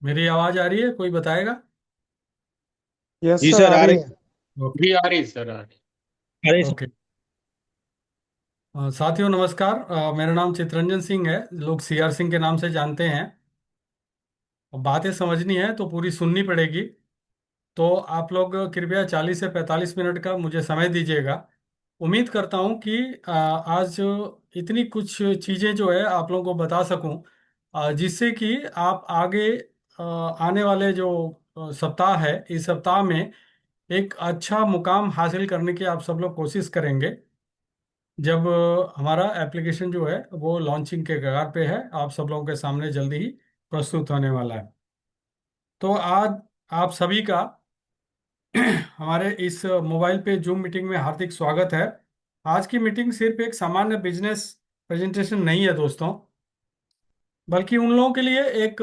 मेरी आवाज आ रही है? कोई बताएगा? यस जी सर, सर, आ आ रही रही। है। ओके। भी आ रही सर, आ रही। अरे सर। ओके। साथियों नमस्कार। मेरा नाम चितरंजन सिंह है, लोग सीआर सिंह के नाम से जानते हैं। अब बातें समझनी है तो पूरी सुननी पड़ेगी। तो आप लोग कृपया 40 से 45 मिनट का मुझे समय दीजिएगा। उम्मीद करता हूँ कि आज इतनी कुछ चीज़ें जो है आप लोगों को बता सकूं, जिससे कि आप आगे आने वाले जो सप्ताह है, इस सप्ताह में एक अच्छा मुकाम हासिल करने की आप सब लोग कोशिश करेंगे। जब हमारा एप्लीकेशन जो है वो लॉन्चिंग के कगार पे है, आप सब लोगों के सामने जल्दी ही प्रस्तुत होने वाला है। तो आज आप सभी का हमारे इस मोबाइल पे जूम मीटिंग में हार्दिक स्वागत है। आज की मीटिंग सिर्फ एक सामान्य बिजनेस प्रेजेंटेशन नहीं है दोस्तों, बल्कि उन लोगों के लिए एक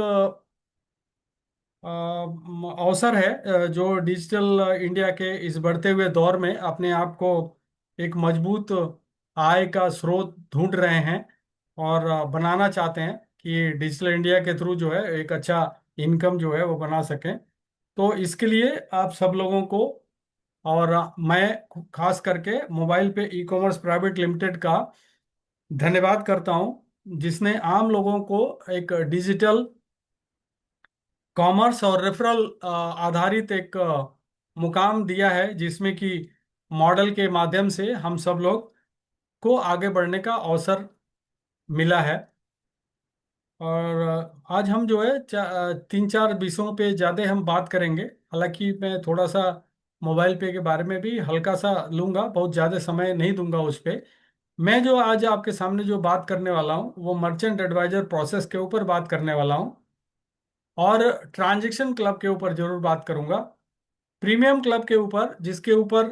अवसर है जो डिजिटल इंडिया के इस बढ़ते हुए दौर में अपने आप को एक मजबूत आय का स्रोत ढूंढ रहे हैं और बनाना चाहते हैं कि डिजिटल इंडिया के थ्रू जो है एक अच्छा इनकम जो है वो बना सकें। तो इसके लिए आप सब लोगों को और मैं खास करके मोबाइल पे ई कॉमर्स प्राइवेट लिमिटेड का धन्यवाद करता हूं, जिसने आम लोगों को एक डिजिटल कॉमर्स और रेफरल आधारित एक मुकाम दिया है, जिसमें कि मॉडल के माध्यम से हम सब लोग को आगे बढ़ने का अवसर मिला है। और आज हम जो है तीन चार विषयों पे ज़्यादा हम बात करेंगे। हालांकि मैं थोड़ा सा मोबाइल पे के बारे में भी हल्का सा लूंगा, बहुत ज़्यादा समय नहीं दूंगा उस पे। मैं जो आज आपके सामने जो बात करने वाला हूँ वो मर्चेंट एडवाइजर प्रोसेस के ऊपर बात करने वाला हूँ, और ट्रांजैक्शन क्लब के ऊपर जरूर बात करूंगा। प्रीमियम क्लब के ऊपर, जिसके ऊपर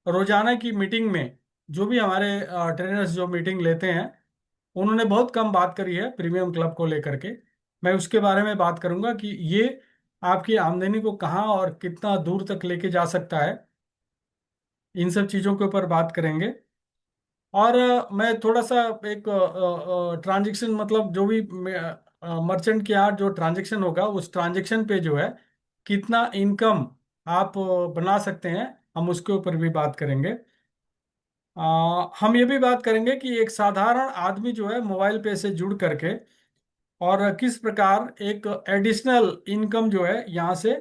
रोजाना की मीटिंग में जो भी हमारे ट्रेनर्स जो मीटिंग लेते हैं उन्होंने बहुत कम बात करी है प्रीमियम क्लब को लेकर के। मैं उसके बारे में बात करूंगा कि ये आपकी आमदनी को कहाँ और कितना दूर तक लेके जा सकता है। इन सब चीज़ों के ऊपर बात करेंगे। और मैं थोड़ा सा एक ट्रांजैक्शन मतलब जो भी मर्चेंट के यहाँ जो ट्रांजैक्शन होगा उस ट्रांजैक्शन पे जो है कितना इनकम आप बना सकते हैं, हम उसके ऊपर भी बात करेंगे। हम ये भी बात करेंगे कि एक साधारण आदमी जो है मोबाइल पे से जुड़ करके और किस प्रकार एक एडिशनल इनकम जो है यहाँ से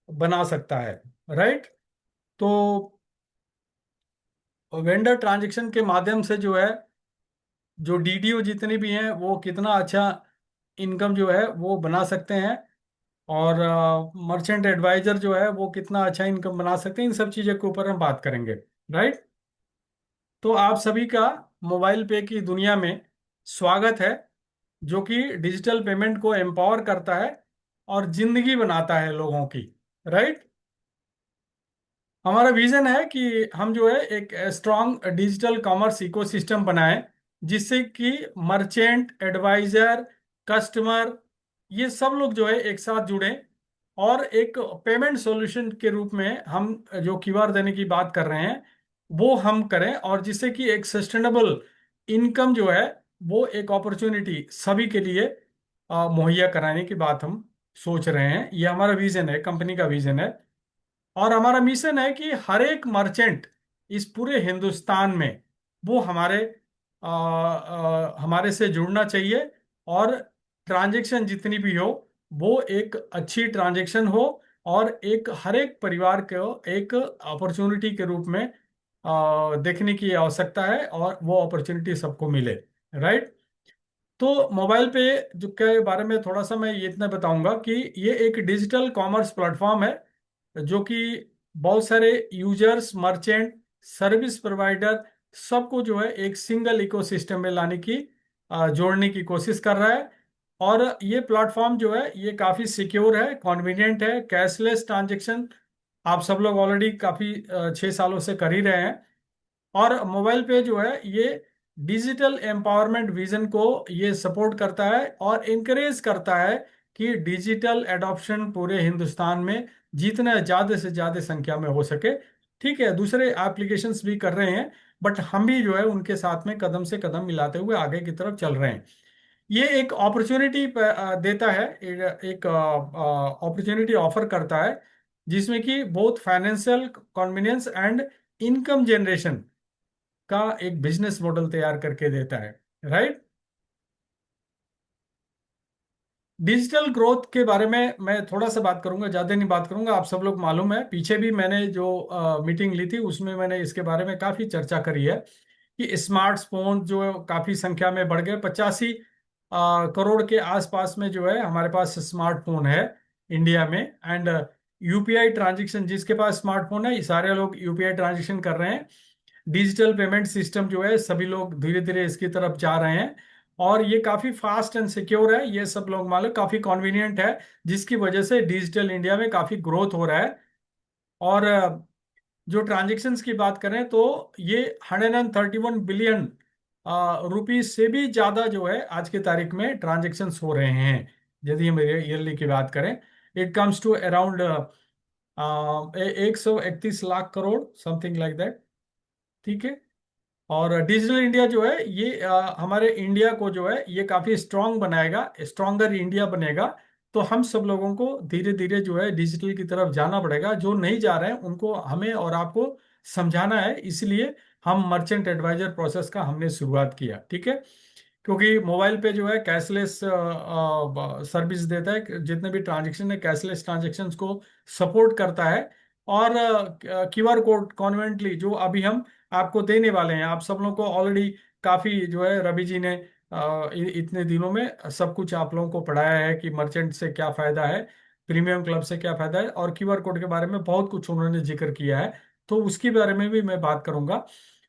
बना सकता है। राइट। तो वेंडर ट्रांजैक्शन के माध्यम से जो है जो डीडीओ जितने भी हैं वो कितना अच्छा इनकम जो है वो बना सकते हैं, और मर्चेंट एडवाइजर जो है वो कितना अच्छा इनकम बना सकते हैं। इन सब चीज़ों के ऊपर हम बात करेंगे। राइट। तो आप सभी का मोबाइल पे की दुनिया में स्वागत है, जो कि डिजिटल पेमेंट को एम्पावर करता है और जिंदगी बनाता है लोगों की। राइट। हमारा विजन है कि हम जो है एक स्ट्रॉन्ग डिजिटल कॉमर्स इकोसिस्टम बनाएं, जिससे कि मर्चेंट एडवाइजर कस्टमर ये सब लोग जो है एक साथ जुड़ें और एक पेमेंट सॉल्यूशन के रूप में हम जो क्यूआर देने की बात कर रहे हैं वो हम करें, और जिससे कि एक सस्टेनेबल इनकम जो है वो एक अपॉर्चुनिटी सभी के लिए मुहैया कराने की बात हम सोच रहे हैं। ये हमारा विजन है, कंपनी का विजन है। और हमारा मिशन है कि हर एक मर्चेंट इस पूरे हिंदुस्तान में वो हमारे से जुड़ना चाहिए, और ट्रांजैक्शन जितनी भी हो वो एक अच्छी ट्रांजैक्शन हो, और एक हर एक परिवार को एक अपॉर्चुनिटी के रूप में देखने की आवश्यकता है, और वो अपॉर्चुनिटी सबको मिले। राइट। तो मोबाइल पे जो के बारे में थोड़ा सा मैं ये इतना बताऊंगा कि ये एक डिजिटल कॉमर्स प्लेटफॉर्म है, जो कि बहुत सारे यूजर्स मर्चेंट सर्विस प्रोवाइडर सबको जो है एक सिंगल इकोसिस्टम में लाने की जोड़ने की कोशिश कर रहा है। और ये प्लेटफॉर्म जो है ये काफ़ी सिक्योर है, कन्वीनियंट है, कैशलेस ट्रांजेक्शन आप सब लोग ऑलरेडी काफ़ी 6 सालों से कर ही रहे हैं। और मोबाइल पे जो है ये डिजिटल एम्पावरमेंट विजन को ये सपोर्ट करता है और इनकरेज करता है कि डिजिटल एडॉप्शन पूरे हिंदुस्तान में जितना ज़्यादा से ज़्यादा संख्या में हो सके। ठीक है, दूसरे एप्लीकेशंस भी कर रहे हैं, बट हम भी जो है उनके साथ में कदम से कदम मिलाते हुए आगे की तरफ चल रहे हैं। ये एक अपॉर्चुनिटी देता है, एक अपॉर्चुनिटी ऑफर करता है, जिसमें कि बहुत financial convenience and income generation का एक बिजनेस मॉडल तैयार करके देता है। राइट। डिजिटल ग्रोथ के बारे में मैं थोड़ा सा बात करूंगा, ज्यादा नहीं बात करूंगा। आप सब लोग मालूम है, पीछे भी मैंने जो मीटिंग ली थी उसमें मैंने इसके बारे में काफी चर्चा करी है कि स्मार्टफोन जो काफी संख्या में बढ़ गए। 85 करोड़ के आसपास में जो है हमारे पास स्मार्टफोन है इंडिया में। एंड यूपीआई ट्रांजैक्शन, जिसके पास स्मार्टफोन है, ये सारे लोग यूपीआई ट्रांजैक्शन कर रहे हैं। डिजिटल पेमेंट सिस्टम जो है सभी लोग धीरे धीरे इसकी तरफ जा रहे हैं। और ये काफी फास्ट एंड सिक्योर है, ये सब लोग मालूम, काफी कन्वीनियंट है, जिसकी वजह से डिजिटल इंडिया में काफी ग्रोथ हो रहा है। और जो ट्रांजैक्शंस की बात करें तो ये 131 बिलियन रुपीज से भी ज्यादा जो है आज की तारीख में ट्रांजैक्शंस हो रहे हैं। यदि हम ईयरली की बात करें, it comes to around 131 lakh crore, something like that. ठीक है। और डिजिटल इंडिया जो है ये हमारे इंडिया को जो है ये काफी स्ट्रांग बनाएगा, स्ट्रांगर इंडिया बनेगा। तो हम सब लोगों को धीरे धीरे जो है डिजिटल की तरफ जाना पड़ेगा। जो नहीं जा रहे हैं उनको हमें और आपको समझाना है, इसलिए हम मर्चेंट एडवाइजर प्रोसेस का हमने शुरुआत किया। ठीक है। क्योंकि मोबाइल पे जो है कैशलेस सर्विस देता है, जितने भी ट्रांजेक्शन है कैशलेस ट्रांजेक्शन्स को सपोर्ट करता है। और क्यूआर कोड कॉन्वेंटली जो अभी हम आपको देने वाले हैं, आप सब लोगों को ऑलरेडी काफी जो है रवि जी ने इतने दिनों में सब कुछ आप लोगों को पढ़ाया है कि मर्चेंट से क्या फायदा है, प्रीमियम क्लब से क्या फायदा है, और क्यूआर कोड के बारे में बहुत कुछ उन्होंने जिक्र किया है। तो उसके बारे में भी मैं बात करूंगा।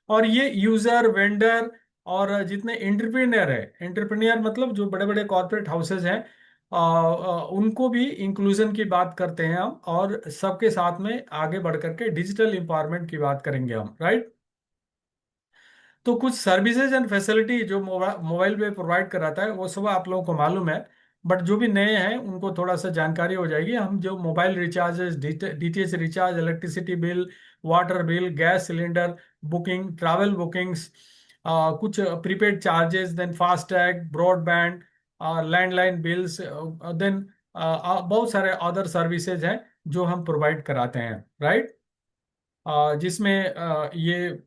और ये यूजर वेंडर और जितने एंटरप्रेन्योर है, एंटरप्रेन्योर मतलब जो बड़े बड़े कॉर्पोरेट हाउसेज हैं, उनको भी इंक्लूजन की बात करते हैं हम, और सबके साथ में आगे बढ़ करके डिजिटल एम्पावरमेंट की बात करेंगे हम। राइट। तो कुछ सर्विसेज एंड फैसिलिटी जो मोबाइल पे प्रोवाइड कराता है वो सब आप लोगों को मालूम है। बट जो भी नए हैं उनको थोड़ा सा जानकारी हो जाएगी। हम जो mobile recharges, DTH recharge, electricity bill, water bill, gas cylinder booking, travel bookings, कुछ prepaid charges, then FASTag, broadband, landline bills, then बहुत सारे अदर सर्विसेज हैं जो हम प्रोवाइड कराते हैं। राइट। जिसमें ये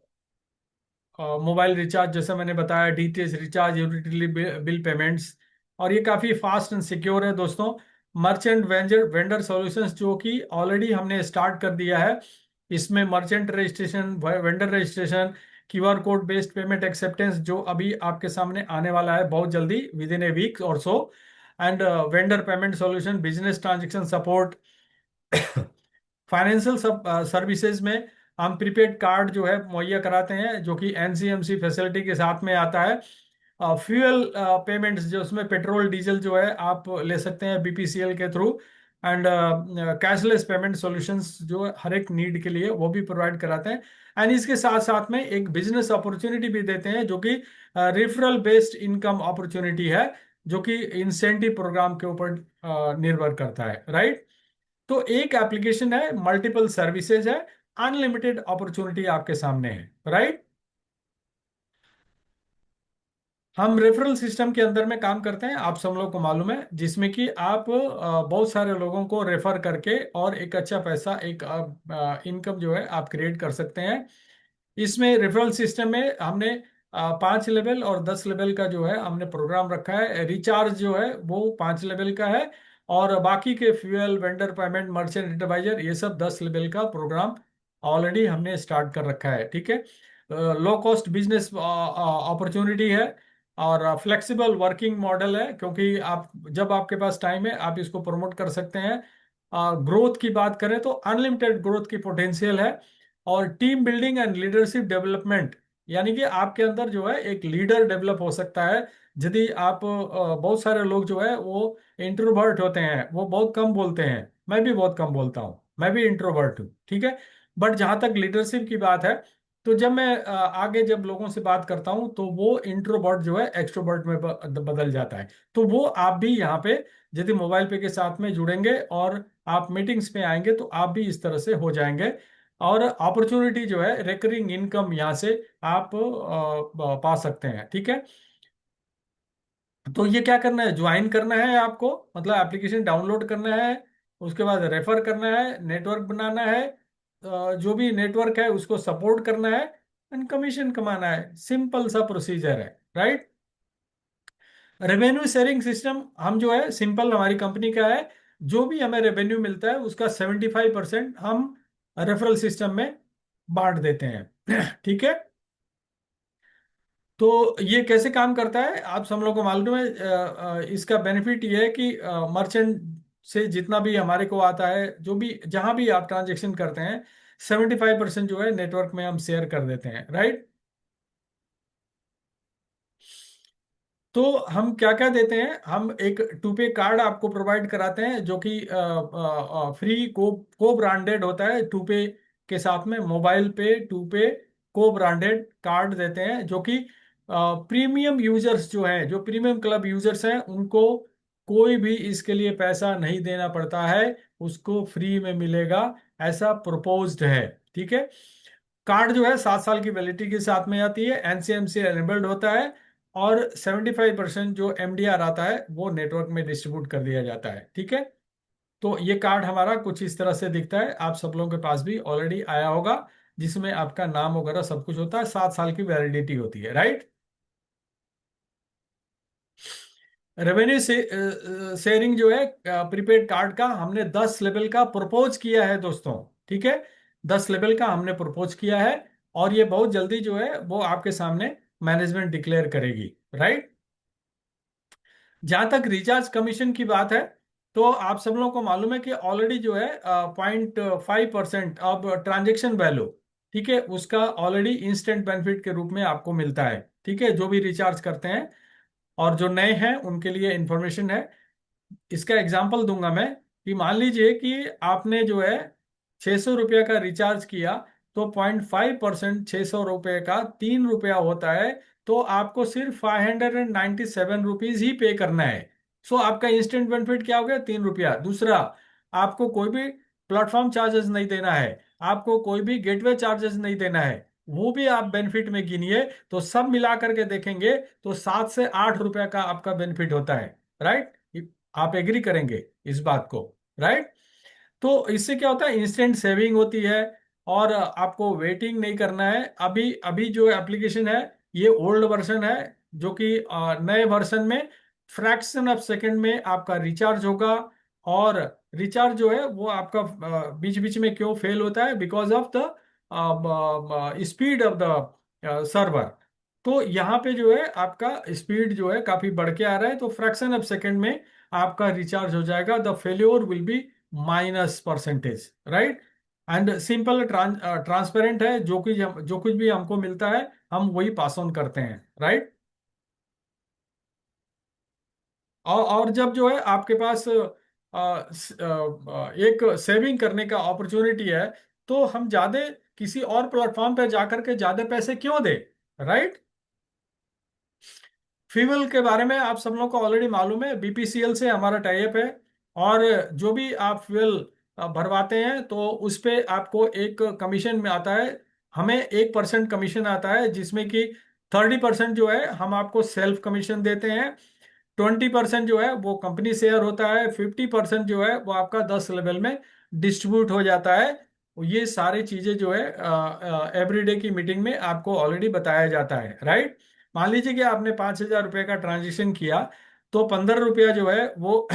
मोबाइल रिचार्ज, जैसे मैंने बताया, DTH recharge, utility bill payments, और ये काफ़ी फास्ट एंड सिक्योर है दोस्तों। मर्चेंट वेंडर वेंडर सॉल्यूशंस जो कि ऑलरेडी हमने स्टार्ट कर दिया है। इसमें merchant registration, vendor registration, QR code based payment acceptance जो अभी आपके सामने आने वाला है बहुत जल्दी, विद इन ए वीक और so. And vendor payment solution, business transaction support, financial sub services में हम प्रीपेड कार्ड जो है मुहैया कराते हैं, जो कि एनसीएमसी फैसिलिटी के साथ में आता है। फ्यूल पेमेंट्स, जो उसमें पेट्रोल डीजल जो है आप ले सकते हैं बीपीसीएल के through. And cashless payment solutions जो हर एक नीड के लिए वो भी प्रोवाइड कराते हैं। एंड इसके साथ साथ में एक बिजनेस अपॉर्चुनिटी भी देते हैं, जो कि रेफरल बेस्ड इनकम अपॉर्चुनिटी है, जो कि इंसेंटिव प्रोग्राम के ऊपर निर्भर करता है। राइट। तो एक एप्लीकेशन है, मल्टीपल सर्विसेज है, अनलिमिटेड अपॉर्चुनिटी आपके सामने है। राइट। हम रेफरल सिस्टम के अंदर में काम करते हैं, आप सब लोग को मालूम है, जिसमें कि आप बहुत सारे लोगों को रेफर करके और एक अच्छा पैसा, एक इनकम जो है आप क्रिएट कर सकते हैं। इसमें रेफरल सिस्टम में हमने 5 लेवल और 10 लेवल का जो है हमने प्रोग्राम रखा है। रिचार्ज जो है वो 5 लेवल का है, और बाकी के fuel, vendor payment, merchant advisor, ये सब 10 लेवल का प्रोग्राम ऑलरेडी हमने स्टार्ट कर रखा है। ठीक है। लो कॉस्ट बिजनेस अपॉर्चुनिटी है, और फ्लेक्सिबल वर्किंग मॉडल है, क्योंकि आप जब आपके पास टाइम है आप इसको प्रमोट कर सकते हैं। ग्रोथ की बात करें तो अनलिमिटेड ग्रोथ की पोटेंशियल है। और team building and leadership development, यानी कि आपके अंदर जो है एक लीडर डेवलप हो सकता है। यदि आप बहुत सारे लोग जो है वो इंट्रोवर्ट होते हैं, वो बहुत कम बोलते हैं, मैं भी बहुत कम बोलता हूँ, मैं भी इंट्रोवर्ट हूँ। ठीक है। बट जहां तक लीडरशिप की बात है, तो जब मैं आगे जब लोगों से बात करता हूं तो वो इंट्रोवर्ट जो है एक्सट्रोवर्ट में बदल जाता है। तो वो आप भी यहाँ पे यदि मोबाइल पे के साथ में जुड़ेंगे और आप मीटिंग्स में आएंगे तो आप भी इस तरह से हो जाएंगे। और अपॉर्चुनिटी जो है रिकरिंग इनकम यहाँ से आप पा सकते हैं। ठीक है। तो ये क्या करना है, ज्वाइन करना है आपको, मतलब एप्लीकेशन डाउनलोड करना है, उसके बाद रेफर करना है, नेटवर्क बनाना है, जो भी नेटवर्क है उसको सपोर्ट करना है, एंड कमीशन कमाना है। सिंपल सा प्रोसीजर है, राइट। रेवेन्यू शेयरिंग सिस्टम हम जो है सिंपल हमारी कंपनी का है, जो भी हमें रेवेन्यू मिलता है उसका 75% हम रेफरल सिस्टम में बांट देते हैं। ठीक है। तो ये कैसे काम करता है आप सब लोगों को मालूम है। इसका बेनिफिट ये है कि मर्चेंट से जितना भी हमारे को आता है, जो भी जहां भी आप ट्रांजेक्शन करते हैं, 75% जो है नेटवर्क में हम शेयर कर देते हैं, राइट। तो हम क्या क्या देते हैं, हम एक टू पे कार्ड आपको प्रोवाइड कराते हैं, जो कि फ्री को ब्रांडेड होता है। टू पे के साथ में मोबाइल पे टू पे को ब्रांडेड कार्ड देते हैं, जो कि प्रीमियम यूजर्स जो हैं, जो प्रीमियम क्लब यूजर्स हैं, उनको कोई भी इसके लिए पैसा नहीं देना पड़ता है, उसको फ्री में मिलेगा, ऐसा प्रोपोज्ड है। ठीक है। कार्ड जो है 7 साल की वैलिडिटी के साथ में आती है, एनसीएमसी एनेबल्ड होता है, और 75% जो एमडीआर आता है वो नेटवर्क में डिस्ट्रीब्यूट कर दिया जाता है। ठीक है। तो ये कार्ड हमारा कुछ इस तरह से दिखता है, आप सब लोगों के पास भी ऑलरेडी आया होगा, जिसमें आपका नाम वगैरह सब कुछ होता है, 7 साल की वैलिडिटी होती है, राइट। रेवेन्यू से शेयरिंग जो है प्रीपेड कार्ड का हमने 10 लेवल का प्रपोज किया है दोस्तों। ठीक है। 10 लेवल का हमने प्रपोज किया है, और ये बहुत जल्दी जो है वो आपके सामने मैनेजमेंट डिक्लेयर करेगी, राइट। जहां तक रिचार्ज कमीशन की बात है, तो आप सब लोगों को मालूम है कि ऑलरेडी जो है 0.5% अब ट्रांजेक्शन वैल्यू, ठीक है, उसका ऑलरेडी इंस्टेंट बेनिफिट के रूप में आपको मिलता है। ठीक है, जो भी रिचार्ज करते हैं, और जो नए हैं उनके लिए इंफॉर्मेशन है। इसका एग्जांपल दूंगा मैं, कि मान लीजिए कि आपने जो है 600 रुपये का रिचार्ज किया, तो 0.5% 600 रुपये का 3 रुपया होता है, तो आपको सिर्फ 597 रुपीज ही पे करना है। सो आपका इंस्टेंट बेनिफिट क्या हो गया, 3 रुपया। दूसरा, आपको कोई भी प्लेटफॉर्म चार्जेस नहीं देना है, आपको कोई भी गेटवे चार्जेस नहीं देना है, वो भी आप बेनिफिट में गिनिए, तो सब मिला करके देखेंगे तो 7 से 8 रुपया का आपका बेनिफिट होता है, राइट। आप एग्री करेंगे इस बात को, राइट। तो इससे क्या होता है, इंस्टेंट सेविंग होती है, और आपको वेटिंग नहीं करना है। अभी अभी जो एप्लीकेशन है, ये ओल्ड वर्जन है, जो कि नए वर्जन में फ्रैक्शन ऑफ सेकंड में आपका रिचार्ज होगा। और रिचार्ज जो है वो आपका बीच बीच में क्यों फेल होता है, because of the speed of the server. तो यहाँ पे जो है आपका स्पीड जो है काफी बढ़ के आ रहा है, तो फ्रैक्शन ऑफ सेकंड में आपका रिचार्ज हो जाएगा। The failure will be -%, right. And simple transparent है, जो कुछ भी हमको मिलता है हम वही पास ऑन करते हैं, राइट। और जब जो है आपके पास एक सेविंग करने का अपॉर्चुनिटी है, तो हम ज्यादा किसी और प्लेटफॉर्म पे जाकर के ज्यादा पैसे क्यों दे, राइट। फ्यूल के बारे में आप सब लोग को ऑलरेडी मालूम है, बीपीसीएल से हमारा टाइप है, और जो भी आप फ्यूल भरवाते हैं तो उस पे आपको एक कमीशन में आता है। हमें 1% कमीशन आता है, जिसमें कि 30% जो है हम आपको सेल्फ कमीशन देते हैं, 20% जो है वो कंपनी शेयर होता है, 50% जो है वो आपका 10 लेवल में डिस्ट्रीब्यूट हो जाता है। ये सारी चीजें जो है एवरीडे की मीटिंग में आपको ऑलरेडी बताया जाता है, राइट। मान लीजिए कि आपने 5,000 रुपये का ट्रांजेक्शन किया, तो 15 रुपया जो है वो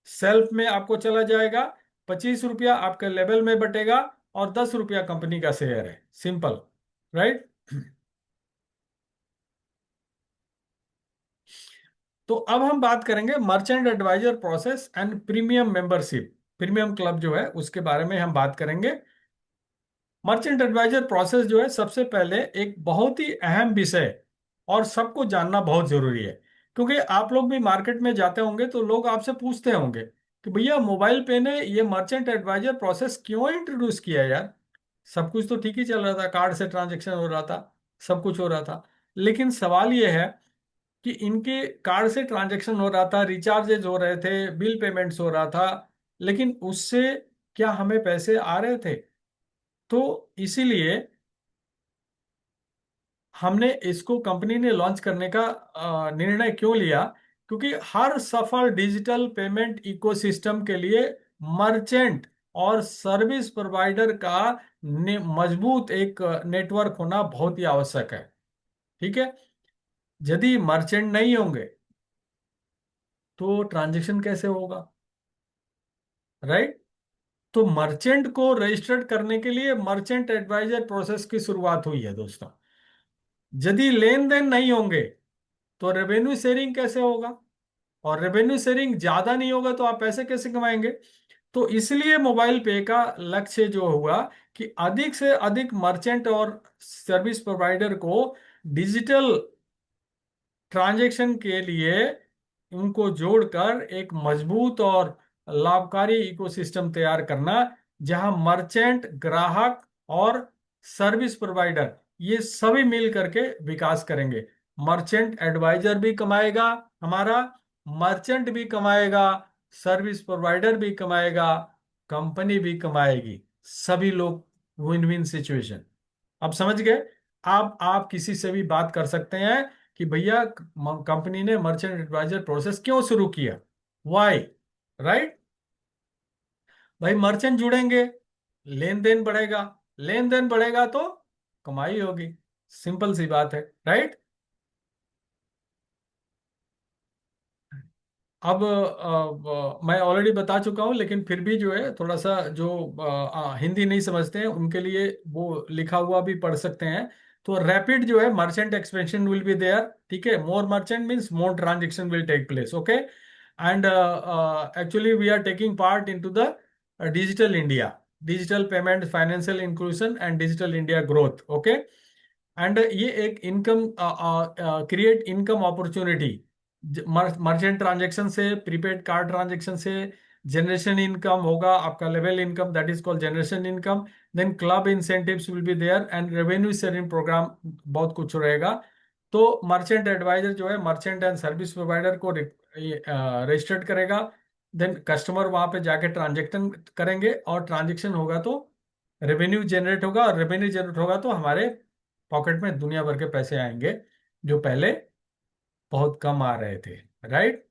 सेल्फ में आपको चला जाएगा, 25 रुपया आपके लेवल में बटेगा, और 10 रुपया कंपनी का शेयर है, सिंपल, राइट। तो अब हम बात करेंगे merchant advisor process and premium membership, premium club जो है उसके बारे में हम बात करेंगे। मर्चेंट एडवाइजर प्रोसेस जो है, सबसे पहले एक बहुत ही अहम विषय, और सबको जानना बहुत जरूरी है, क्योंकि आप लोग भी मार्केट में जाते होंगे तो लोग आपसे पूछते होंगे कि भैया मोबाइल पे ने ये मर्चेंट एडवाइजर प्रोसेस क्यों इंट्रोड्यूस किया है यार। सब कुछ तो ठीक ही चल रहा था, कार्ड से ट्रांजेक्शन हो रहा था, सब कुछ हो रहा था, लेकिन सवाल ये है कि इनके कार्ड से ट्रांजैक्शन हो रहा था, रिचार्जेज हो रहे थे, बिल पेमेंट्स हो रहा था, लेकिन उससे क्या हमें पैसे आ रहे थे। तो इसीलिए हमने इसको, कंपनी ने लॉन्च करने का निर्णय क्यों लिया, क्योंकि हर सफल डिजिटल पेमेंट इकोसिस्टम के लिए मर्चेंट और सर्विस प्रोवाइडर का मजबूत एक नेटवर्क होना बहुत ही आवश्यक है। ठीक है। यदि मर्चेंट नहीं होंगे तो ट्रांजैक्शन कैसे होगा? राइट। तो मर्चेंट को रजिस्टर्ड करने के लिए मर्चेंट एडवाइजर प्रोसेस की शुरुआत हुई है दोस्तों। यदि लेन देन नहीं होंगे तो रेवेन्यू शेयरिंग कैसे होगा? और रेवेन्यू शेयरिंग ज्यादा नहीं होगा तो आप पैसे कैसे कमाएंगे? तो इसलिए मोबाइल पे का लक्ष्य जो हुआ कि अधिक से अधिक मर्चेंट और सर्विस प्रोवाइडर को डिजिटल ट्रांजैक्शन के लिए उनको जोड़कर एक मजबूत और लाभकारी इकोसिस्टम तैयार करना, जहां मर्चेंट, ग्राहक और सर्विस प्रोवाइडर ये सभी मिल करके विकास करेंगे। मर्चेंट एडवाइजर भी कमाएगा हमारा, मर्चेंट भी कमाएगा, सर्विस प्रोवाइडर भी कमाएगा, कंपनी भी कमाएगी, सभी लोग विन विन सिचुएशन। अब समझ गए? आप किसी से भी बात कर सकते हैं कि भैया कंपनी ने मर्चेंट एडवाइजर प्रोसेस क्यों शुरू किया, वाई। राइट। भाई मर्चेंट जुड़ेंगे, लेन देन बढ़ेगा, लेन देन बढ़ेगा तो कमाई होगी। सिंपल सी बात है। राइट। अब मैं ऑलरेडी बता चुका हूं, लेकिन फिर भी जो है थोड़ा सा जो हिंदी नहीं समझते हैं उनके लिए वो लिखा हुआ भी पढ़ सकते हैं। तो रैपिड जो है merchant expansion will be there. ठीक है। More merchant means more transaction will take place. Okay. And actually we are taking part into the digital India, digital payment, financial inclusion and digital India growth. Okay. And ये एक income create income opportunity, merchant transaction से, prepaid card transaction से generation income होगा आपका, level income, that is called generation income. Then club incentives will be there and revenue sharing programme, बहुत कुछ रहेगा। तो मर्चेंट एडवाइजर जो है मर्चेंट एंड सर्विस प्रोवाइडर को रजिस्टर्ड करेगा। देन कस्टमर वहां पे जाके ट्रांजेक्शन करेंगे और ट्रांजेक्शन होगा तो रेवेन्यू जनरेट होगा, और रेवेन्यू जनरेट होगा तो हमारे पॉकेट में दुनिया भर के पैसे आएंगे जो पहले बहुत कम आ रहे थे। राइट।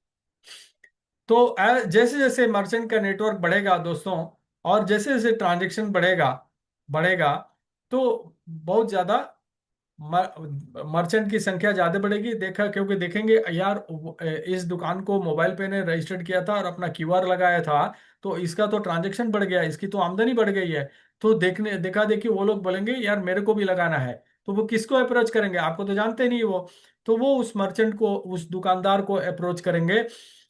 तो जैसे जैसे मर्चेंट का नेटवर्क बढ़ेगा दोस्तों, और जैसे जैसे ट्रांजेक्शन बढ़ेगा बढ़ेगा तो बहुत ज्यादा मर्चेंट की संख्या ज्यादा बढ़ेगी। देखा, क्योंकि देखेंगे यार इस दुकान को मोबाइल पे ने रजिस्टर्ड किया था और अपना क्यूआर लगाया था, तो इसका तो ट्रांजैक्शन बढ़ गया, इसकी तो आमदनी बढ़ गई है। तो देखने देखा देखी वो लोग बोलेंगे यार मेरे को भी लगाना है। तो वो किसको अप्रोच करेंगे? आपको तो जानते नहीं वो। तो वो उस मर्चेंट को, उस दुकानदार को अप्रोच करेंगे,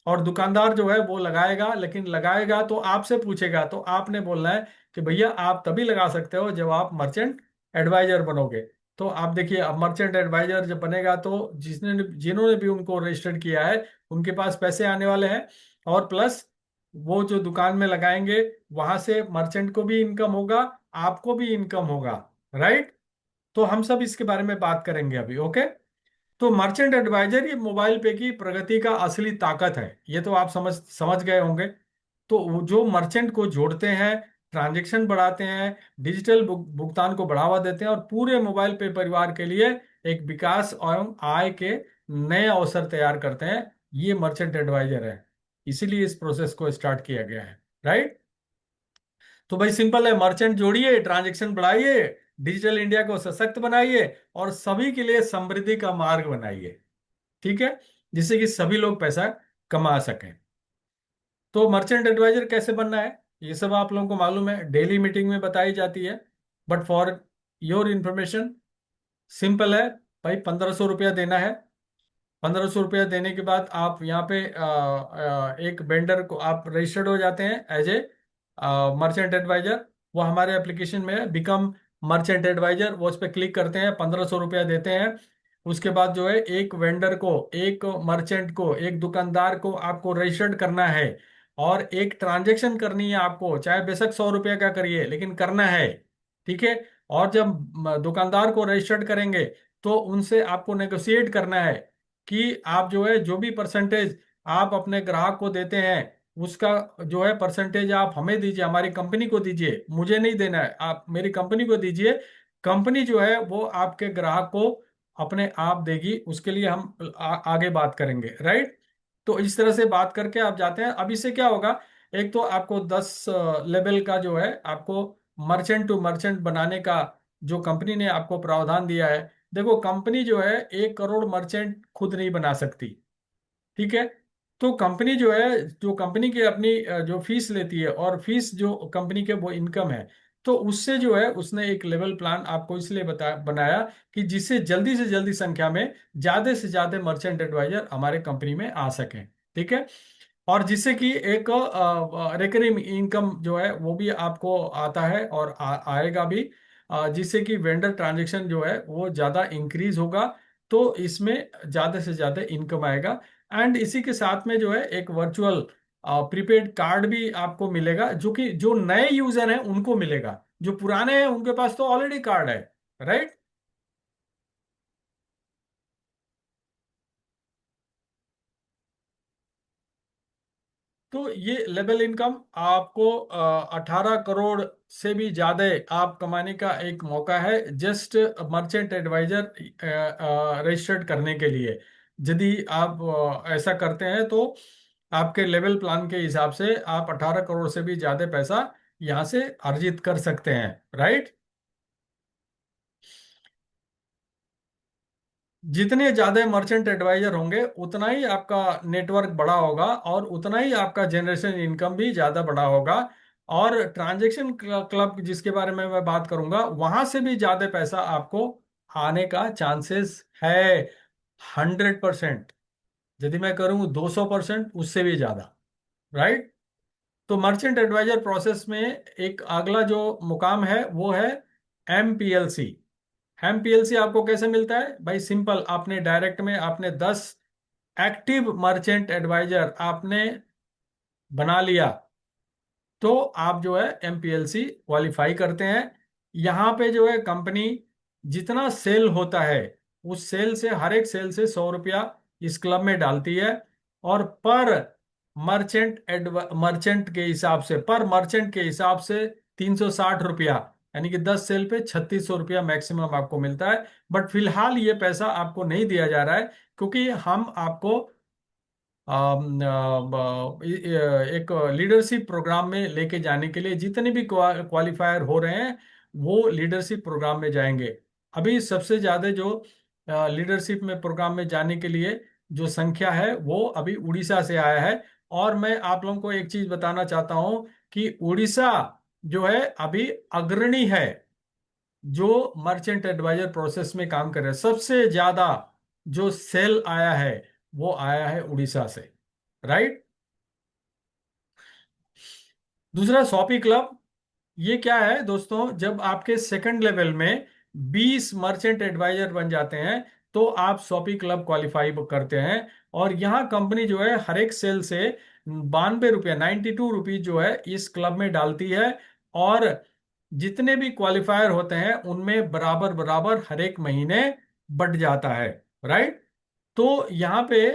और दुकानदार जो है वो लगाएगा, लेकिन लगाएगा तो आपसे पूछेगा। तो आपने बोलना है कि भैया आप तभी लगा सकते हो जब आप मर्चेंट एडवाइजर बनोगे। तो आप देखिए, अब मर्चेंट एडवाइजर जब बनेगा तो जिन्होंने भी उनको रजिस्टर्ड किया है उनके पास पैसे आने वाले हैं, और प्लस वो जो दुकान में लगाएंगे वहां से मर्चेंट को भी इनकम होगा, आपको भी इनकम होगा। राइट। तो हम सब इसके बारे में बात करेंगे अभी। ओके। तो मर्चेंट एडवाइजर ये मोबाइल पे की प्रगति का असली ताकत है, ये तो आप समझ समझ गए होंगे। तो वो जो मर्चेंट को जोड़ते हैं, ट्रांजैक्शन बढ़ाते हैं, डिजिटल भुगतान को बढ़ावा देते हैं, और पूरे मोबाइल पे परिवार के लिए एक विकास एवं आय के नए अवसर तैयार करते हैं, ये मर्चेंट एडवाइजर है। इसीलिए इस प्रोसेस को स्टार्ट किया गया है। राइट। तो भाई सिंपल है, मर्चेंट जोड़िए, ट्रांजैक्शन बढ़ाइए, डिजिटल इंडिया को सशक्त बनाइए, और सभी के लिए समृद्धि का मार्ग बनाइए। ठीक है। जिससे कि सभी लोग पैसा कमा सकें। तो मर्चेंट एडवाइजर कैसे बनना है ये सब आप लोगों को मालूम है, डेली मीटिंग में बताई जाती है। But for your information, simple है। भाई 1500 रुपया देना है। 1500 रुपया देने के बाद आप यहाँ पे एक वेंडर को आप रजिस्टर्ड हो जाते हैं एज ए मर्चेंट एडवाइजर। वो हमारे एप्लीकेशन में है, बिकम मर्चेंट एडवाइजर, वो उस पर क्लिक करते हैं, 1500 रुपया देते हैं। उसके बाद जो है एक वेंडर को, एक मर्चेंट को, एक दुकानदार को आपको रजिस्टर्ड करना है, और एक ट्रांजेक्शन करनी है आपको, चाहे बेशक 100 रुपया का करिए लेकिन करना है। ठीक है। और जब दुकानदार को रजिस्टर्ड करेंगे तो उनसे आपको नेगोशिएट करना है कि आप जो है जो भी परसेंटेज आप अपने ग्राहक को देते हैं उसका जो है परसेंटेज आप हमें दीजिए, हमारी कंपनी को दीजिए, मुझे नहीं देना है, आप मेरी कंपनी को दीजिए। कंपनी जो है वो आपके ग्राहक को अपने आप देगी, उसके लिए हम आगे बात करेंगे। राइट। तो इस तरह से बात करके आप जाते हैं। अब इससे क्या होगा, एक तो आपको 10 लेवल का जो है आपको मर्चेंट टू मर्चेंट बनाने का जो कंपनी ने आपको प्रावधान दिया है। देखो कंपनी जो है 1 करोड़ मर्चेंट खुद नहीं बना सकती, ठीक है। तो कंपनी जो है, जो कंपनी की अपनी जो फीस लेती है और फीस जो कंपनी के वो इनकम है, तो उससे जो है उसने एक लेवल प्लान आपको इसलिए बनाया कि जिससे जल्दी से जल्दी संख्या में ज्यादा से ज्यादा मर्चेंट एडवाइजर हमारे कंपनी में आ सकें, ठीक है। और जिससे कि एक रिकरिंग इनकम जो है वो भी आपको आता है और आएगा भी, जिससे कि वेंडर ट्रांजैक्शन जो है वो ज़्यादा इंक्रीज होगा। तो इसमें ज़्यादा से ज़्यादा इनकम आएगा। एंड इसी के साथ में जो है एक वर्चुअल प्रीपेड कार्ड भी आपको मिलेगा, जो कि जो नए यूजर हैं उनको मिलेगा, जो पुराने हैं उनके पास तो ऑलरेडी कार्ड है, राइट। तो ये लेवल इनकम आपको 18 करोड़ से भी ज्यादा आप कमाने का एक मौका है, जस्ट मर्चेंट एडवाइजर रजिस्टर्ड करने के लिए। यदि आप ऐसा करते हैं तो आपके लेवल प्लान के हिसाब से आप 18 करोड़ से भी ज्यादा पैसा यहाँ से अर्जित कर सकते हैं, राइट। जितने ज्यादा मर्चेंट एडवाइजर होंगे उतना ही आपका नेटवर्क बड़ा होगा और उतना ही आपका जनरेशन इनकम भी ज्यादा बड़ा होगा। और ट्रांजैक्शन क्लब जिसके बारे में मैं बात करूंगा, वहां से भी ज्यादा पैसा आपको आने का चांसेस है, 100%। यदि मैं करूं 200%, उससे भी ज्यादा, राइट। तो मर्चेंट एडवाइजर प्रोसेस में एक अगला जो मुकाम है वो है MPLC। MPLC आपको कैसे मिलता है भाई? सिंपल, आपने डायरेक्ट में आपने 10 एक्टिव मर्चेंट एडवाइजर आपने बना लिया, तो आप जो है MPLC क्वालिफाई करते हैं। यहाँ पे जो है कंपनी जितना सेल होता है, उस सेल से हर एक सेल से 100 रुपया इस क्लब में डालती है। और पर मर्चेंट के हिसाब से, पर मर्चेंट के हिसाब से 360 रुपया, यानी कि 10 सेल पे 3600 रुपया मैक्सिमम आपको मिलता है। बट फिलहाल ये पैसा आपको नहीं दिया जा रहा है, क्योंकि हम आपको एक लीडरशिप प्रोग्राम में लेके जाने के लिए जितने भी क्वालिफायर हो रहे हैं वो लीडरशिप प्रोग्राम में जाएंगे। अभी सबसे ज्यादा जो लीडरशिप में प्रोग्राम में जाने के लिए जो संख्या है वो अभी उड़ीसा से आया है। और मैं आप लोगों को एक चीज बताना चाहता हूं कि उड़ीसा जो है अभी अग्रणी है, जो मर्चेंट एडवाइजर प्रोसेस में काम कर रहे हैं। सबसे ज्यादा जो सेल आया है वो आया है उड़ीसा से, राइट। दूसरा शॉपी क्लब, ये क्या है दोस्तों, जब आपके सेकंड लेवल में 20 मर्चेंट एडवाइजर बन जाते हैं तो आप शॉपी क्लब क्वालिफाई करते हैं। और यहाँ कंपनी जो है हर एक सेल से 92 रुपया, 92 रुपीज जो है इस क्लब में डालती है। और जितने भी क्वालिफायर होते हैं उनमें बराबर बराबर हर एक महीने बढ़ जाता है, राइट। तो यहाँ पे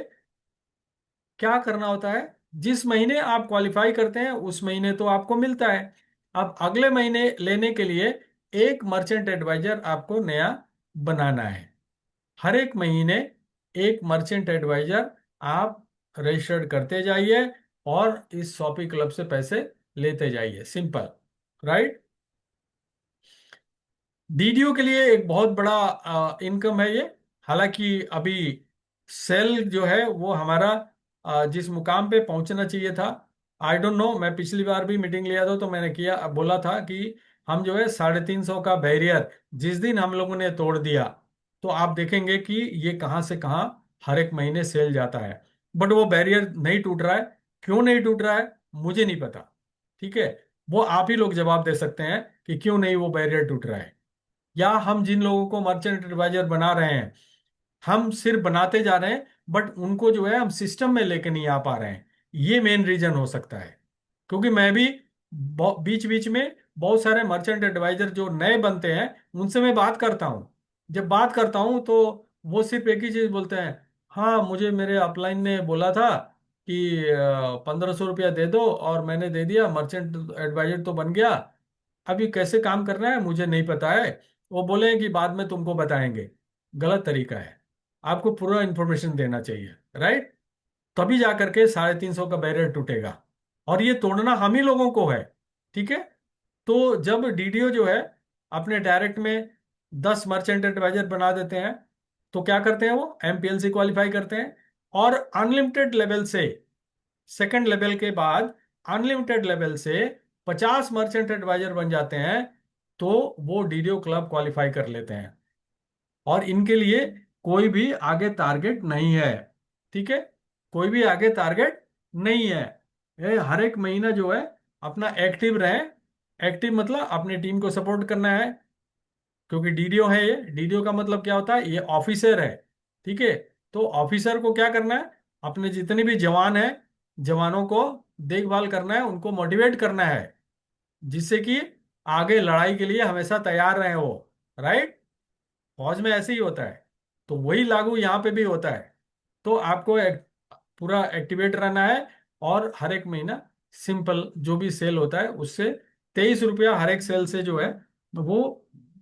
क्या करना होता है, जिस महीने आप क्वालिफाई करते हैं उस महीने तो आपको मिलता है। अब अगले महीने लेने के लिए एक मर्चेंट एडवाइजर आपको नया बनाना है। हर एक महीने एक मर्चेंट एडवाइजर आप रजिस्टर्ड करते जाइए और इस शॉपी क्लब से पैसे लेते जाइए, सिंपल, राइट। डीडीओ के लिए एक बहुत बड़ा इनकम है ये। हालांकि अभी सेल जो है वो हमारा जिस मुकाम पे पहुंचना चाहिए था, आई डोंट नो, मैं पिछली बार भी मीटिंग लिया था तो मैंने किया बोला था कि हम जो है 350 का बैरियर जिस दिन हम लोगों ने तोड़ दिया, तो आप देखेंगे कि ये कहाँ से कहाँ हर एक महीने सेल जाता है। बट वो बैरियर नहीं टूट रहा है। क्यों नहीं टूट रहा है मुझे नहीं पता, ठीक है। वो आप ही लोग जवाब दे सकते हैं कि क्यों नहीं वो बैरियर टूट रहा है। या हम जिन लोगों को मर्चेंट एडवाइजर बना रहे हैं, हम सिर्फ बनाते जा रहे हैं बट उनको जो है हम सिस्टम में लेके नहीं आ पा रहे हैं। ये मेन रीजन हो सकता है। क्योंकि मैं भी बीच बीच में बहुत सारे मर्चेंट एडवाइजर जो नए बनते हैं उनसे मैं बात करता हूँ। जब बात करता हूँ तो वो सिर्फ एक ही चीज बोलते हैं, हाँ मुझे मेरे अपलाइन ने बोला था कि 1500 रुपया दे दो और मैंने दे दिया, मर्चेंट एडवाइजर तो बन गया। अभी कैसे काम करना है मुझे नहीं पता है। वो बोले कि बाद में तुमको बताएंगे। गलत तरीका है, आपको पूरा इंफॉर्मेशन देना चाहिए, राइट। तभी जा करके 350 का बैरियर टूटेगा। और ये तोड़ना हम ही लोगों को है। ठीक है। तो जब डीडीओ जो है अपने डायरेक्ट में 10 मर्चेंट एडवाइजर बना देते हैं, तो क्या करते हैं, वो एमपीएलसी क्वालिफाई करते हैं। और अनलिमिटेड लेवल से, सेकंड लेवल के बाद अनलिमिटेड लेवल से 50 मर्चेंट एडवाइजर बन जाते हैं, तो वो डीडीओ क्लब क्वालिफाई कर लेते हैं। और इनके लिए कोई भी आगे टारगेट नहीं है। ठीक है। कोई भी आगे टारगेट नहीं है। ये हर एक महीना जो है अपना एक्टिव रहे। एक्टिव मतलब अपनी टीम को सपोर्ट करना है, क्योंकि डीडीओ है। ये डीडीओ का मतलब क्या होता है, ये ऑफिसर है। ठीक है। तो ऑफिसर को क्या करना है, अपने जितने भी जवान हैं, जवानों को देखभाल करना है, उनको मोटिवेट करना है, जिससे कि आगे लड़ाई के लिए हमेशा तैयार रहे वो। राइट। फौज में ऐसे ही होता है। तो वही लागू यहाँ पे भी होता है। तो आपको पूरा एक्टिवेट रहना है। और हर एक महीना सिंपल जो भी सेल होता है उससे 23 रुपया हर एक सेल से जो है वो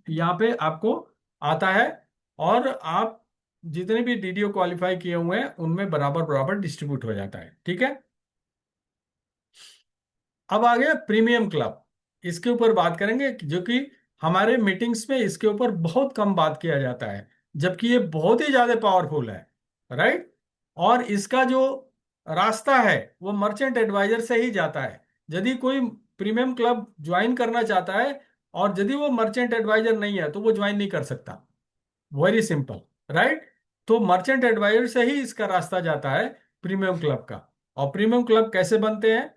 यहाँ पे आपको आता है। और आप जितने भी डीडीओ क्वालिफाई किए हुए हैं उनमें बराबर बराबर डिस्ट्रीब्यूट हो जाता है। ठीक है। अब आ गया प्रीमियम क्लब। इसके ऊपर बात करेंगे, जो कि हमारे मीटिंग्स में इसके ऊपर बहुत कम बात किया जाता है, जबकि ये बहुत ही ज्यादा पावरफुल है। राइट। और इसका जो रास्ता है वो मर्चेंट एडवाइजर से ही जाता है। यदि कोई प्रीमियम क्लब ज्वाइन करना चाहता है और यदि वो मर्चेंट एडवाइजर नहीं है तो वो ज्वाइन नहीं कर सकता। Very simple. राइट। तो मर्चेंट एडवाइजर से ही इसका रास्ता जाता है प्रीमियम क्लब का। और प्रीमियम क्लब कैसे बनते हैं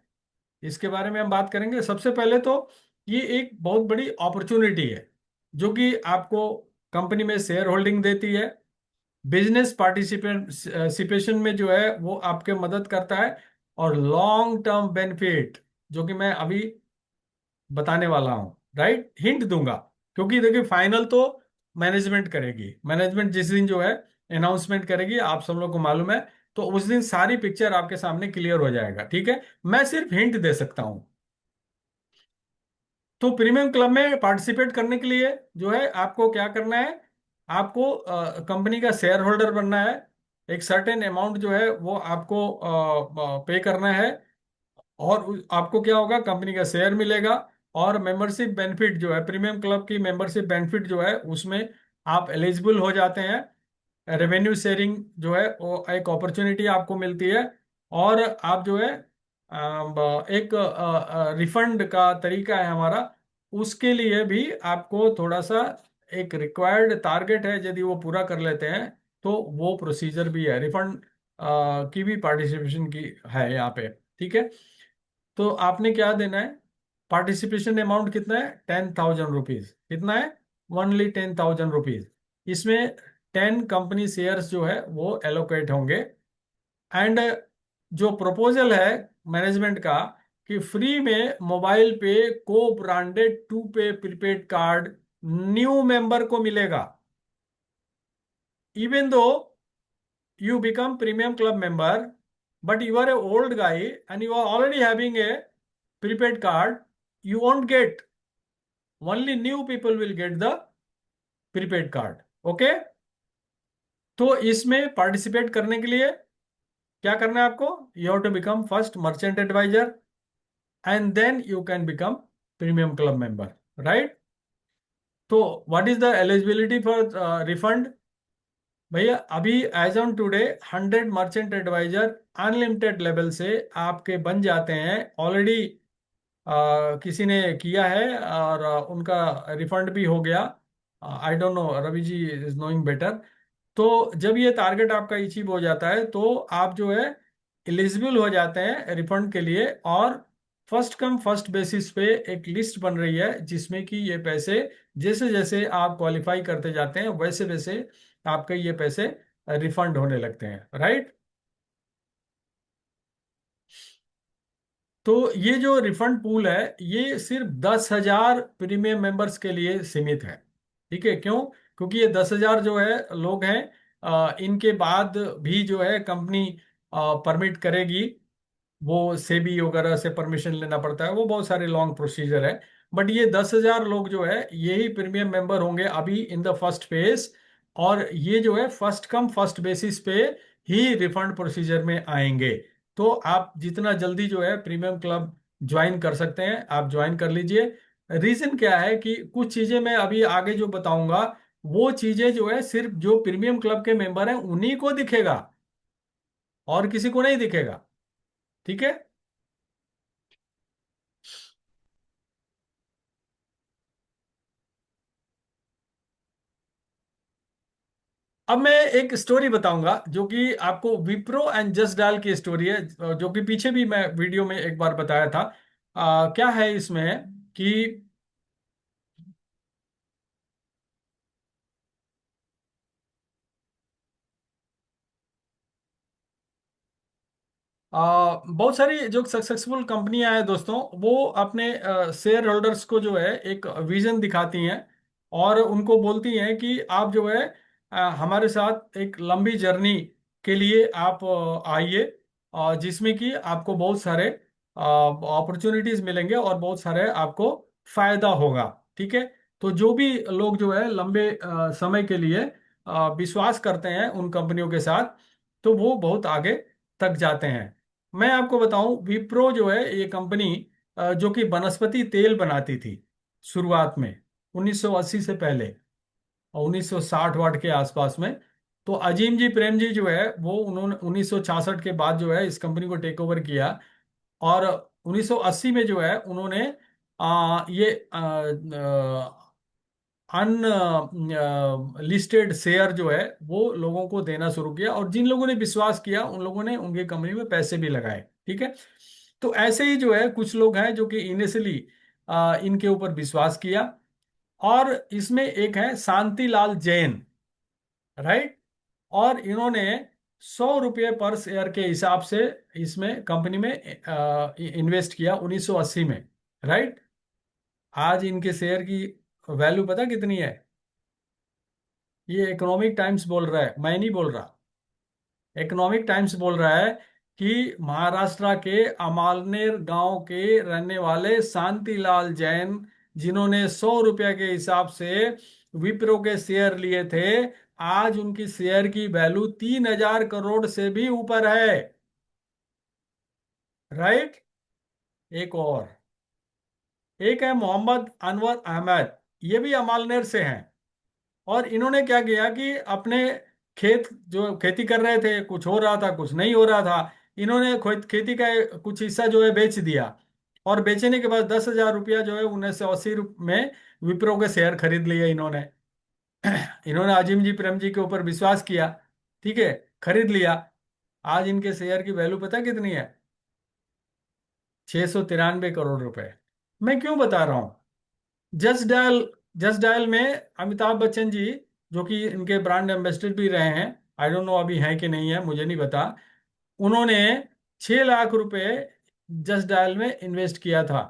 इसके बारे में हम बात करेंगे। सबसे पहले तो ये एक बहुत बड़ी अपॉर्चुनिटी है, जो कि आपको कंपनी में शेयर होल्डिंग देती है। बिजनेस पार्टिसिपेशन में जो है वो आपके मदद करता है। और लॉन्ग टर्म बेनिफिट, जो कि मैं अभी बताने वाला हूं, राइट, हिंट दूंगा। क्योंकि देखिए फाइनल तो मैनेजमेंट करेगी। मैनेजमेंट जिस दिन जो है अनाउंसमेंट करेगी, आप सब लोग को मालूम है, तो उस दिन सारी पिक्चर आपके सामने क्लियर हो जाएगा। ठीक है। मैं सिर्फ हिंट दे सकता हूं। तो प्रीमियम क्लब में पार्टिसिपेट करने के लिए जो है आपको क्या करना है, आपको कंपनी का शेयर होल्डर बनना है। एक सर्टेन अमाउंट जो है वो आपको पे करना है। और आपको क्या होगा, कंपनी का शेयर मिलेगा। और मेंबरशिप बेनिफिट जो है, प्रीमियम क्लब की मेंबरशिप बेनिफिट जो है उसमें आप एलिजिबल हो जाते हैं। रेवेन्यू शेयरिंग जो है वो एक अपॉर्चुनिटी आपको मिलती है। और आप जो है एक रिफंड का तरीका है हमारा, उसके लिए भी आपको थोड़ा सा एक रिक्वायर्ड टारगेट है, यदि वो पूरा कर लेते हैं तो वो प्रोसीजर भी है रिफंड की भी पार्टिसिपेशन की है यहाँ पे। ठीक है। तो आपने क्या देना है, पार्टिसिपेशन अमाउंट कितना है, 10,000 रुपीज। कितना है, ओनली 10,000 रुपीज। इसमें 10 कंपनी शेयर्स जो है वो एलोकेट होंगे। एंड जो प्रपोजल है मैनेजमेंट का, कि फ्री में मोबाइल पे को ब्रांडेड टू पे प्रीपेड कार्ड न्यू मेंबर को मिलेगा। Even though you become premium club member, but you are a old guy and you are already having a prepaid card, you won't get. Only new people will get the prepaid card. Okay? तो इसमें participate करने के लिए क्या करना है आपको, you have to become first merchant advisor and then you can become premium club member. Right. तो what is the eligibility for refund. भैया अभी as on today 100 merchant advisor unlimited level से आपके बन जाते हैं ऑलरेडी। किसी ने किया है और उनका रिफंड भी हो गया। I don't know, Ravi ji is knowing better. तो जब ये टारगेट आपका अचीव हो जाता है तो आप जो है एलिजिबल हो जाते हैं रिफंड के लिए। और फर्स्ट कम फर्स्ट बेसिस पे एक लिस्ट बन रही है, जिसमें कि ये पैसे जैसे जैसे आप क्वालिफाई करते जाते हैं वैसे वैसे आपके ये पैसे रिफंड होने लगते हैं। राइट। तो ये जो रिफंड पूल है ये सिर्फ 10,000 प्रीमियम मेंबर्स के लिए सीमित है। ठीक है। क्यों? क्योंकि ये 10,000 जो है लोग हैं, इनके बाद भी जो है कंपनी परमिट करेगी। वो सेबी वगैरह से परमिशन लेना पड़ता है, वो बहुत सारे लॉन्ग प्रोसीजर है। बट ये 10,000 लोग जो है यही प्रीमियम मेंबर होंगे अभी इन द फर्स्ट फेज। और ये जो है फर्स्ट कम फर्स्ट बेसिस पे ही रिफंड प्रोसीजर में आएंगे। तो आप जितना जल्दी जो है प्रीमियम क्लब ज्वाइन कर सकते हैं, आप ज्वाइन कर लीजिए। रीजन क्या है कि कुछ चीजें मैं अभी आगे जो बताऊंगा, वो चीजें जो है सिर्फ जो प्रीमियम क्लब के मेंबर हैं उन्हीं को दिखेगा, और किसी को नहीं दिखेगा। ठीक है। अब मैं एक स्टोरी बताऊंगा जो कि आपको विप्रो एंड जस्ट डायल की स्टोरी है, जो कि पीछे भी मैं वीडियो में एक बार बताया था। क्या है इसमें कि बहुत सारी जो सक्सेसफुल कंपनियां हैं दोस्तों, वो अपने शेयर होल्डर्स को जो है एक विजन दिखाती हैं, और उनको बोलती हैं कि आप जो है हमारे साथ एक लंबी जर्नी के लिए आप आइए, जिसमें कि आपको बहुत सारे अपॉर्चुनिटीज मिलेंगे और बहुत सारे आपको फायदा होगा। ठीक है। तो जो भी लोग जो है लंबे समय के लिए विश्वास करते हैं उन कंपनियों के साथ, तो वो बहुत आगे तक जाते हैं। मैं आपको बताऊं, विप्रो जो है ये कंपनी जो कि वनस्पति तेल बनाती थी शुरुआत में 1980 से पहले, और 1960 वाट के आसपास में। तो अजीम जी प्रेम जी जो है वो उन्होंने 1966 के बाद जो है इस कंपनी को टेक ओवर किया, और 1980 में जो है उन्होंने ये अन लिस्टेड शेयर जो है वो लोगों को देना शुरू किया, और जिन लोगों ने विश्वास किया उन लोगों ने उनकी कंपनी में पैसे भी लगाए। ठीक है। तो ऐसे ही जो है कुछ लोग हैं जो कि इनिशियली इनके ऊपर विश्वास किया, और इसमें एक है शांतिलाल जैन, राइट। और इन्होंने 100 रुपये पर शेयर के हिसाब से इसमें कंपनी में इन्वेस्ट किया 1980 में, राइट। आज इनके शेयर की वैल्यू पता कितनी है? ये इकोनॉमिक टाइम्स बोल रहा है, मैं नहीं बोल रहा। इकोनॉमिक टाइम्स बोल रहा है कि महाराष्ट्र के अमालनेर गांव के रहने वाले शांतिलाल जैन, जिन्होंने 100 रुपया के हिसाब से विप्रो के शेयर लिए थे, आज उनकी शेयर की वैल्यू 3,000 करोड़ से भी ऊपर है, राइट। एक और, एक है मोहम्मद अनवर अहमद, ये भी अमालनेर से हैं। और इन्होंने क्या किया कि अपने खेत जो खेती कर रहे थे, कुछ हो रहा था कुछ नहीं हो रहा था, इन्होंने खेती का कुछ हिस्सा जो है बेच दिया, और बेचने के बाद 10,000 रुपया जो है 1980 में विप्रो के शेयर खरीद लिए इन्होंने। इन्होंने अजीम जी प्रेम जी के ऊपर विश्वास किया, ठीक है, खरीद लिया। आज इनके शेयर की वैल्यू पता कितनी है? 693 करोड़ रुपए। मैं क्यों बता रहा हूं? जस्ट डायल, जस्ट डायल में अमिताभ बच्चन जी, जो कि इनके ब्रांड एम्बेसडर भी रहे हैं, आई डोंट नो अभी हैं कि नहीं है, मुझे नहीं पता, उन्होंने 6 लाख रुपए जस्ट डायल में इन्वेस्ट किया था।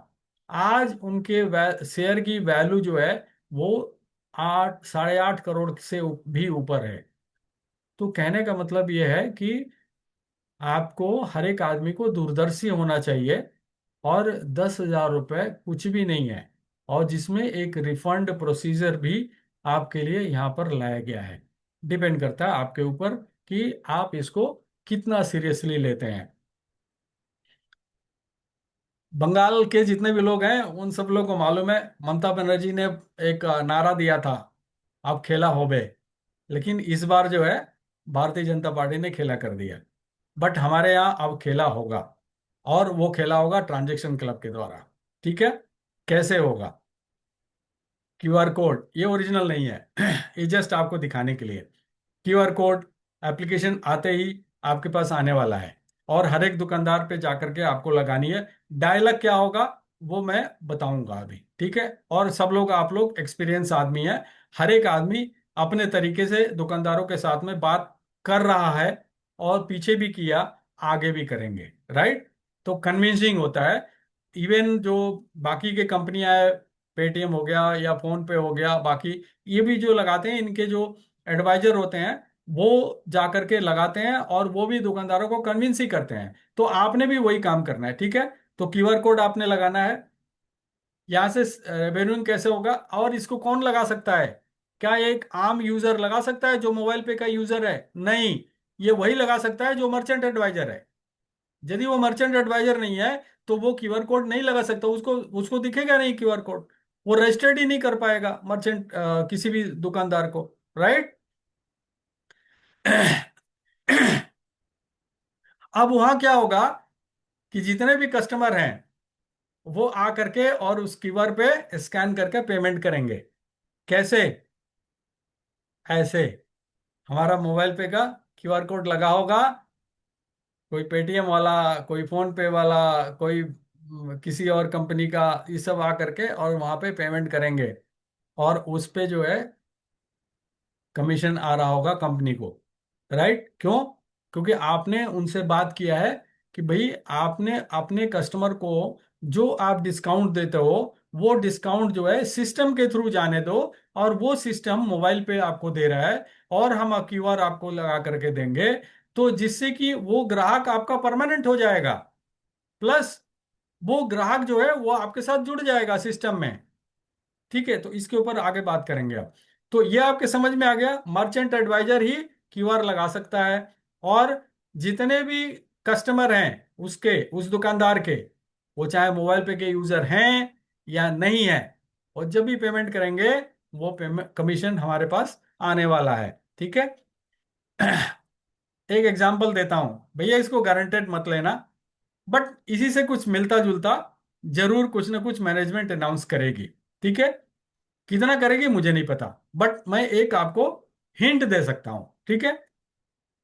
आज उनके शेयर की वैल्यू जो है वो 8, 8.5 करोड़ से भी ऊपर है। तो कहने का मतलब ये है कि आपको हर एक आदमी को दूरदर्शी होना चाहिए, और 10,000 रुपये कुछ भी नहीं है, और जिसमें एक रिफंड प्रोसीजर भी आपके लिए यहाँ पर लाया गया है। डिपेंड करता है आपके ऊपर कि आप इसको कितना सीरियसली लेते हैं। बंगाल के जितने भी लोग हैं उन सब लोगों को मालूम है, ममता बनर्जी ने एक नारा दिया था, अब खेला होबे। लेकिन इस बार जो है भारतीय जनता पार्टी ने खेला कर दिया। बट हमारे यहाँ अब खेला होगा, और वो खेला होगा ट्रांजैक्शन क्लब के द्वारा। ठीक है। कैसे होगा? क्यूआर कोड, ये ओरिजिनल नहीं है, ये जस्ट आपको दिखाने के लिए। क्यूआर कोड एप्लीकेशन आते ही आपके पास आने वाला है, और हर एक दुकानदार पे जाकर के आपको लगानी है। डायलॉग क्या होगा वो मैं बताऊंगा अभी, ठीक है। और सब लोग, आप लोग एक्सपीरियंस आदमी है, हर एक आदमी अपने तरीके से दुकानदारों के साथ में बात कर रहा है, और पीछे भी किया, आगे भी करेंगे, राइट। तो कन्विंसिंग होता है। इवन जो बाकी के कंपनियां है, पेटीएम हो गया या फोन पे हो गया, बाकी ये भी जो लगाते हैं, इनके जो एडवाइजर होते हैं वो जाकर के लगाते हैं, और वो भी दुकानदारों को कन्विंस ही करते हैं। तो आपने भी वही काम करना है, ठीक है। तो क्यूआर कोड आपने लगाना है। यहाँ से रेवेन्यू कैसे होगा, और इसको कौन लगा सकता है? क्या एक आम यूजर लगा सकता है जो मोबाइल पे का यूजर है? नहीं। ये वही लगा सकता है जो मर्चेंट एडवाइजर है। यदि वो मर्चेंट एडवाइजर नहीं है तो वो क्यूआर कोड नहीं लगा सकता, उसको उसको दिखेगा नहीं क्यूआर कोड। वो रजिस्टर्ड ही नहीं कर पाएगा मर्चेंट, किसी भी दुकानदार को। राइट। अब वहां क्या होगा कि जितने भी कस्टमर हैं वो आ करके और उस क्यूआर पे स्कैन करके पेमेंट करेंगे। कैसे? ऐसे, हमारा मोबाइल पे का क्यूआर कोड लगा होगा, कोई पेटीएम वाला, कोई फोन पे वाला, कोई किसी और कंपनी का, ये सब आ करके और वहां पे पेमेंट करेंगे। और उस पे जो है कमीशन आ रहा होगा कंपनी को। राइट? क्यों? क्योंकि आपने उनसे बात किया है कि भाई आपने अपने कस्टमर को जो आप डिस्काउंट देते हो वो डिस्काउंट जो है सिस्टम के थ्रू जाने दो, और वो सिस्टम मोबाइल पे आपको दे रहा है और हम क्यूआर आपको लगा करके देंगे, तो जिससे कि वो ग्राहक आपका परमानेंट हो जाएगा। प्लस वो ग्राहक जो है वो आपके साथ जुड़ जाएगा सिस्टम में। ठीक है, तो इसके ऊपर आगे बात करेंगे अब। तो ये आपके समझ में आ गया, मर्चेंट एडवाइजर ही क्यूआर लगा सकता है। और जितने भी कस्टमर हैं उसके, उस दुकानदार के, वो चाहे मोबाइल पे के यूजर हैं या नहीं है, और जब भी पेमेंट करेंगे वो पेमेंट कमीशन हमारे पास आने वाला है। ठीक है। एक एग्जांपल देता हूं भैया, इसको गारंटेड मत लेना, बट इसी से कुछ मिलता जुलता जरूर कुछ ना कुछ मैनेजमेंट अनाउंस करेगी। ठीक है। कितना करेगी मुझे नहीं पता, बट मैं एक आपको हिंट दे सकता हूं। ठीक है।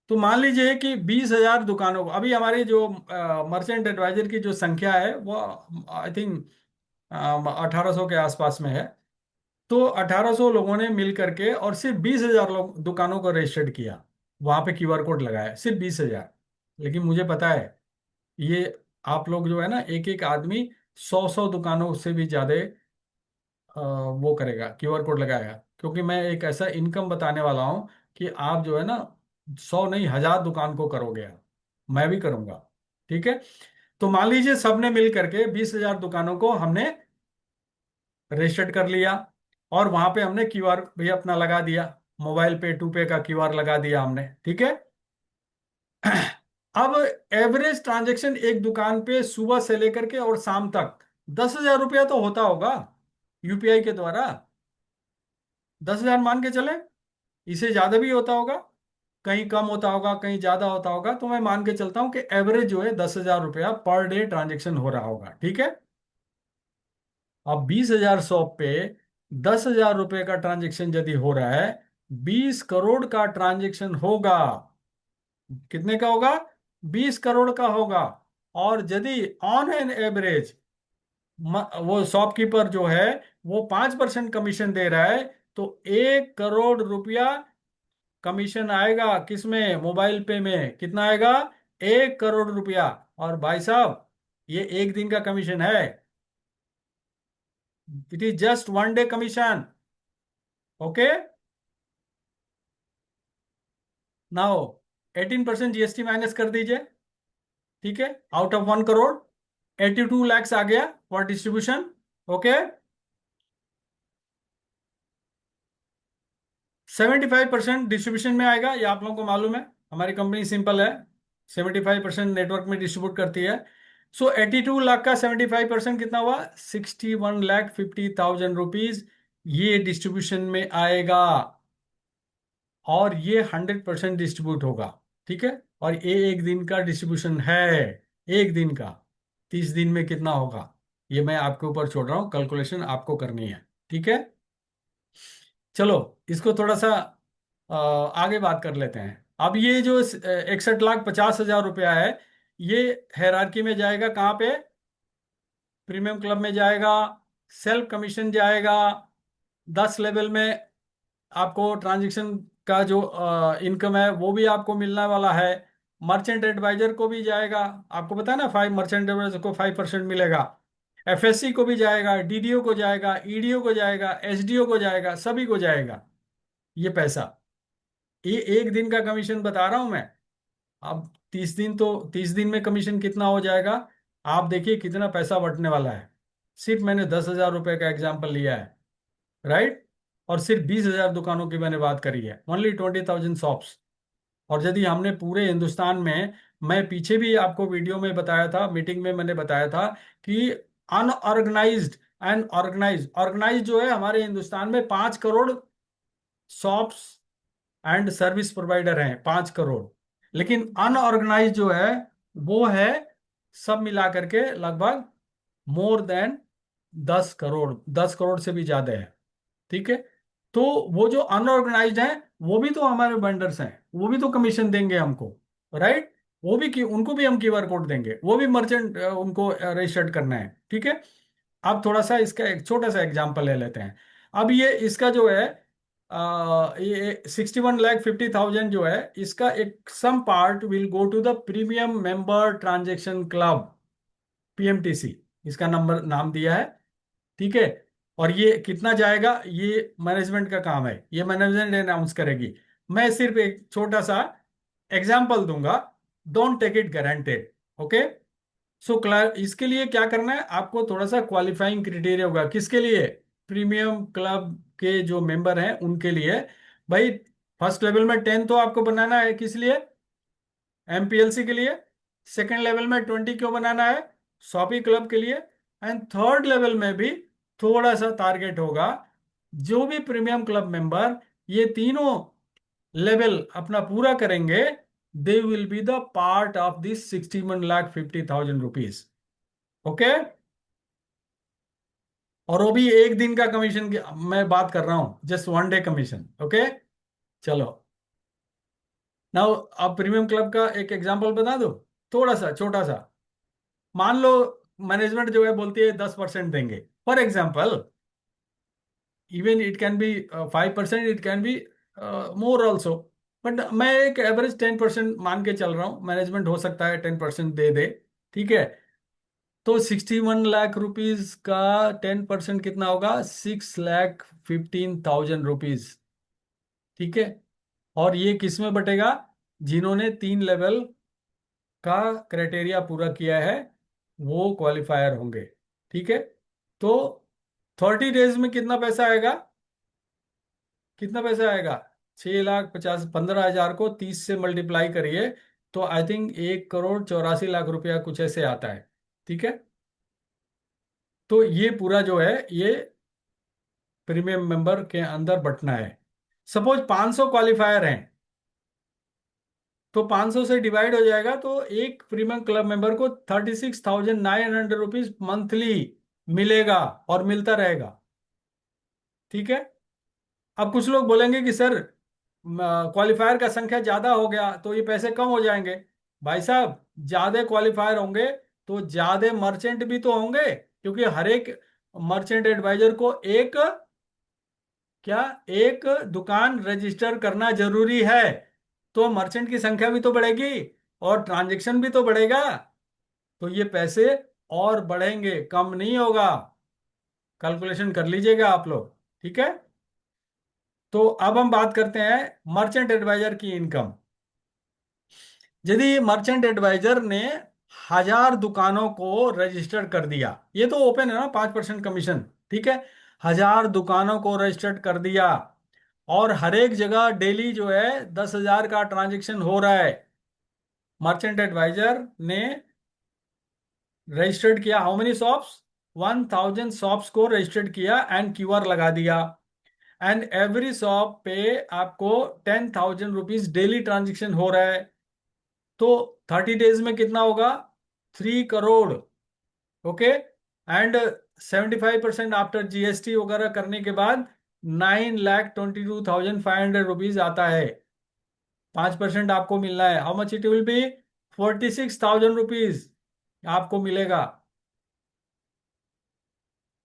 तो मान लीजिए कि 20,000 दुकानों को, अभी हमारी जो मर्चेंट एडवाइजर की जो संख्या है वो आई थिंक 1800 के आसपास में है। तो 1800 लोगों ने मिल करके और सिर्फ 20,000 लोग दुकानों को रजिस्टर्ड किया, वहां पे क्यूआर कोड लगाया, सिर्फ 20,000। लेकिन मुझे पता है ये आप लोग जो है ना, एक एक आदमी 100 100 दुकानों से भी ज्यादा वो करेगा, क्यूआर कोड लगाएगा, क्योंकि मैं एक ऐसा इनकम बताने वाला हूं कि आप जो है ना 100 नहीं 1,000 दुकान को करोगे आप, मैं भी करूंगा। ठीक है। तो मान लीजिए सबने मिल करके 20,000 दुकानों को हमने रजिस्टर्ड कर लिया, और वहां पे हमने क्यूआर भी अपना लगा दिया, मोबाइल पे टू पे का क्यूआर लगा दिया हमने। ठीक है। अब एवरेज ट्रांजैक्शन एक दुकान पे सुबह से लेकर के और शाम तक 10,000 रुपया तो होता होगा यूपीआई के द्वारा। 10,000 मान के चले, इससे ज्यादा भी होता होगा, कहीं कम होता होगा, कहीं ज्यादा होता होगा, तो मैं मान के चलता हूं कि एवरेज जो है 10,000 रुपया पर डे ट्रांजेक्शन हो रहा होगा। ठीक है। अब 20,000 शॉप पे 10,000 रुपये का ट्रांजेक्शन यदि हो रहा है, 20 करोड़ का ट्रांजेक्शन होगा। कितने का होगा? 20 करोड़ का होगा। और यदि ऑन एन एवरेज वो शॉपकीपर जो है वो 5% कमीशन दे रहा है, तो 1 करोड़ रुपया कमीशन आएगा किसमें? मोबाइल पे में। कितना आएगा? 1 करोड़ रुपया। और भाई साहब, ये एक दिन का कमीशन है, it is just 1 day commission. Okay. Now 18% GST minus कर दीजिए। ठीक है। आउट ऑफ 1 करोड़ 82 lakhs आ गया फॉर डिस्ट्रीब्यूशन। ओके। 75% डिस्ट्रीब्यूशन में आएगा, ये आप लोगों को मालूम है, हमारी कंपनी सिंपल है, 75% नेटवर्क में डिस्ट्रीब्यूट करती है। सो 82 लाख का 75% कितना हुआ? 61,50,000 रुपीज ये डिस्ट्रीब्यूशन में आएगा। और ये 100% डिस्ट्रीब्यूट होगा। ठीक है। और ये एक दिन का डिस्ट्रीब्यूशन है, एक दिन का। 30 दिन में कितना होगा ये मैं आपके ऊपर छोड़ रहा हूँ, कैलकुलेशन आपको करनी है। ठीक है। चलो, इसको थोड़ा सा आगे बात कर लेते हैं। अब ये जो 61,50,000 रुपया है, ये हायरार्की में जाएगा कहाँ पे? प्रीमियम क्लब में जाएगा, सेल्फ कमीशन जाएगा, 10 लेवल में आपको ट्रांजैक्शन का जो इनकम है वो भी आपको मिलने वाला है। मर्चेंट एडवाइजर को भी जाएगा, आपको पता है ना, 5 मर्चेंट एडवाइजर को 5% मिलेगा। एफएससी को भी जाएगा, डीडीओ को जाएगा, ईडीओ को जाएगा, एसडीओ को जाएगा, सभी को जाएगा ये पैसा। ये एक दिन का कमीशन बता रहा हूं मैं। अब 30 दिन, तो 30 दिन में कमीशन कितना हो जाएगा? आप देखिए कितना पैसा बटने वाला है। सिर्फ मैंने 10,000 रुपये का एग्जाम्पल लिया है। राइट। और सिर्फ 20,000 दुकानों की मैंने बात करी है, ओनली 20,000 शॉप्स। और यदि हमने पूरे हिंदुस्तान में, मैं पीछे भी आपको वीडियो में बताया था, मीटिंग में मैंने बताया था कि अनऑर्गेनाइज्ड एंड ऑर्गेनाइज, ऑर्गेनाइज जो है हमारे हिंदुस्तान में 5 crore shops and service provider हैं, 5 करोड़। लेकिन अनऑर्गेनाइज जो है वो है सब मिला करके लगभग मोर देन 10 करोड़, 10 करोड़ से भी ज्यादा है। ठीक है। तो वो जो अनऑर्गेनाइज्ड है वो भी तो हमारे वेंडर्स हैं, वो भी तो कमीशन देंगे हमको, राइट? वो भी उनको भी हम क्यूआर कोड देंगे, वो भी मर्चेंट उनको रजिस्टर्ड करना है। ठीक है। अब थोड़ा सा इसका एक छोटा सा एग्जांपल ले लेते हैं। अब ये इसका जो है ये 61,50,000 जो है, इसका एक some part will go to the premium member transaction club, PMTC इसका नंबर नाम दिया है। ठीक है। और ये कितना जाएगा, ये मैनेजमेंट का काम है, ये मैनेजमेंट अनाउंस करेगी। मैं सिर्फ एक छोटा सा एग्जांपल दूंगा, don't take it guaranteed. Okay. So इसके लिए क्या करना है आपको, थोड़ा सा क्वालिफाइंग क्राइटेरिया होगा, किसके लिए? प्रीमियम क्लब के जो मेंबर हैं उनके लिए। भाई फर्स्ट लेवल में 10 तो आपको बनाना है, किस लिए? एमपीएलसी के लिए। सेकंड लेवल में 20 क्यों बनाना है? शॉपी क्लब के लिए। एंड थर्ड लेवल में भी थोड़ा सा टारगेट होगा, जो भी प्रीमियम क्लब मेंबर ये तीनों लेवल अपना पूरा करेंगे, they will be the part of this 61,50,000 rupees. Okay. और वो भी एक दिन का कमीशन की मैं बात कर रहा हूं, जस्ट 1 डे कमीशन। ओके। चलो, नाउ अब प्रीमियम क्लब का एक एग्जांपल बता दो, थोड़ा सा छोटा सा। मान लो मैनेजमेंट जो है बोलती है 10% देंगे, for example. Even it can be 5%, it can be more also. But मैं एक एवरेज 10% मान के चल रहा हूँ, मैनेजमेंट हो सकता है 10% दे दे। ठीक है। तो 61 लाख रुपीज का 10% कितना होगा? 6,15,000 रुपीज। ठीक है। और ये किस में बटेगा? जिन्होंने 3 लेवल का क्राइटेरिया पूरा किया है वो क्वालिफायर होंगे। ठीक है। तो 30 डेज में कितना पैसा आएगा? कितना पैसा आएगा? 6,50,15,000 को 30 से मल्टीप्लाई करिए, तो आई थिंक 1,84,00,000 रुपया कुछ ऐसे आता है। ठीक है। तो ये पूरा जो है ये प्रीमियम मेंबर के अंदर बंटना है। सपोज 500 क्वालिफायर हैं, तो 500 से डिवाइड हो जाएगा, तो एक प्रीमियम क्लब मेंबर को 36,900 रुपीज मंथली मिलेगा और मिलता रहेगा। ठीक है। अब कुछ लोग बोलेंगे कि सर क्वालिफायर का संख्या ज्यादा हो गया तो ये पैसे कम हो जाएंगे। भाई साहब, ज्यादा क्वालिफायर होंगे तो ज्यादा मर्चेंट भी तो होंगे, क्योंकि हर एक मर्चेंट एडवाइजर को एक, क्या, एक दुकान रजिस्टर करना जरूरी है। तो मर्चेंट की संख्या भी तो बढ़ेगी और ट्रांजैक्शन भी तो बढ़ेगा, तो ये पैसे और बढ़ेंगे, कम नहीं होगा। कैलकुलेशन कर लीजिएगा आप लोग। ठीक है। तो अब हम बात करते हैं मर्चेंट एडवाइजर की इनकम। यदि मर्चेंट एडवाइजर ने 1,000 दुकानों को रजिस्टर कर दिया, ये तो ओपन है ना, 5% कमीशन। ठीक है। 1,000 दुकानों को रजिस्टर्ड कर दिया और हर एक जगह डेली जो है 10,000 का ट्रांजेक्शन हो रहा है। मर्चेंट एडवाइजर ने रजिस्टर्ड किया हाउ मेनी शॉप्स? 1,000 शॉप्स को रजिस्टर्ड किया एंड क्यूआर लगा दिया। एंड एवरी शॉप पे आपको 10,000 रुपीज डेली ट्रांजेक्शन हो रहा है। तो 30 डेज में कितना होगा? 3 crore. Okay. And 75% after GST वगैरह करने के बाद 9,22,500 रुपीज आता है। 5% आपको मिलना है, how much it will be? 46,000 rupees आपको मिलेगा।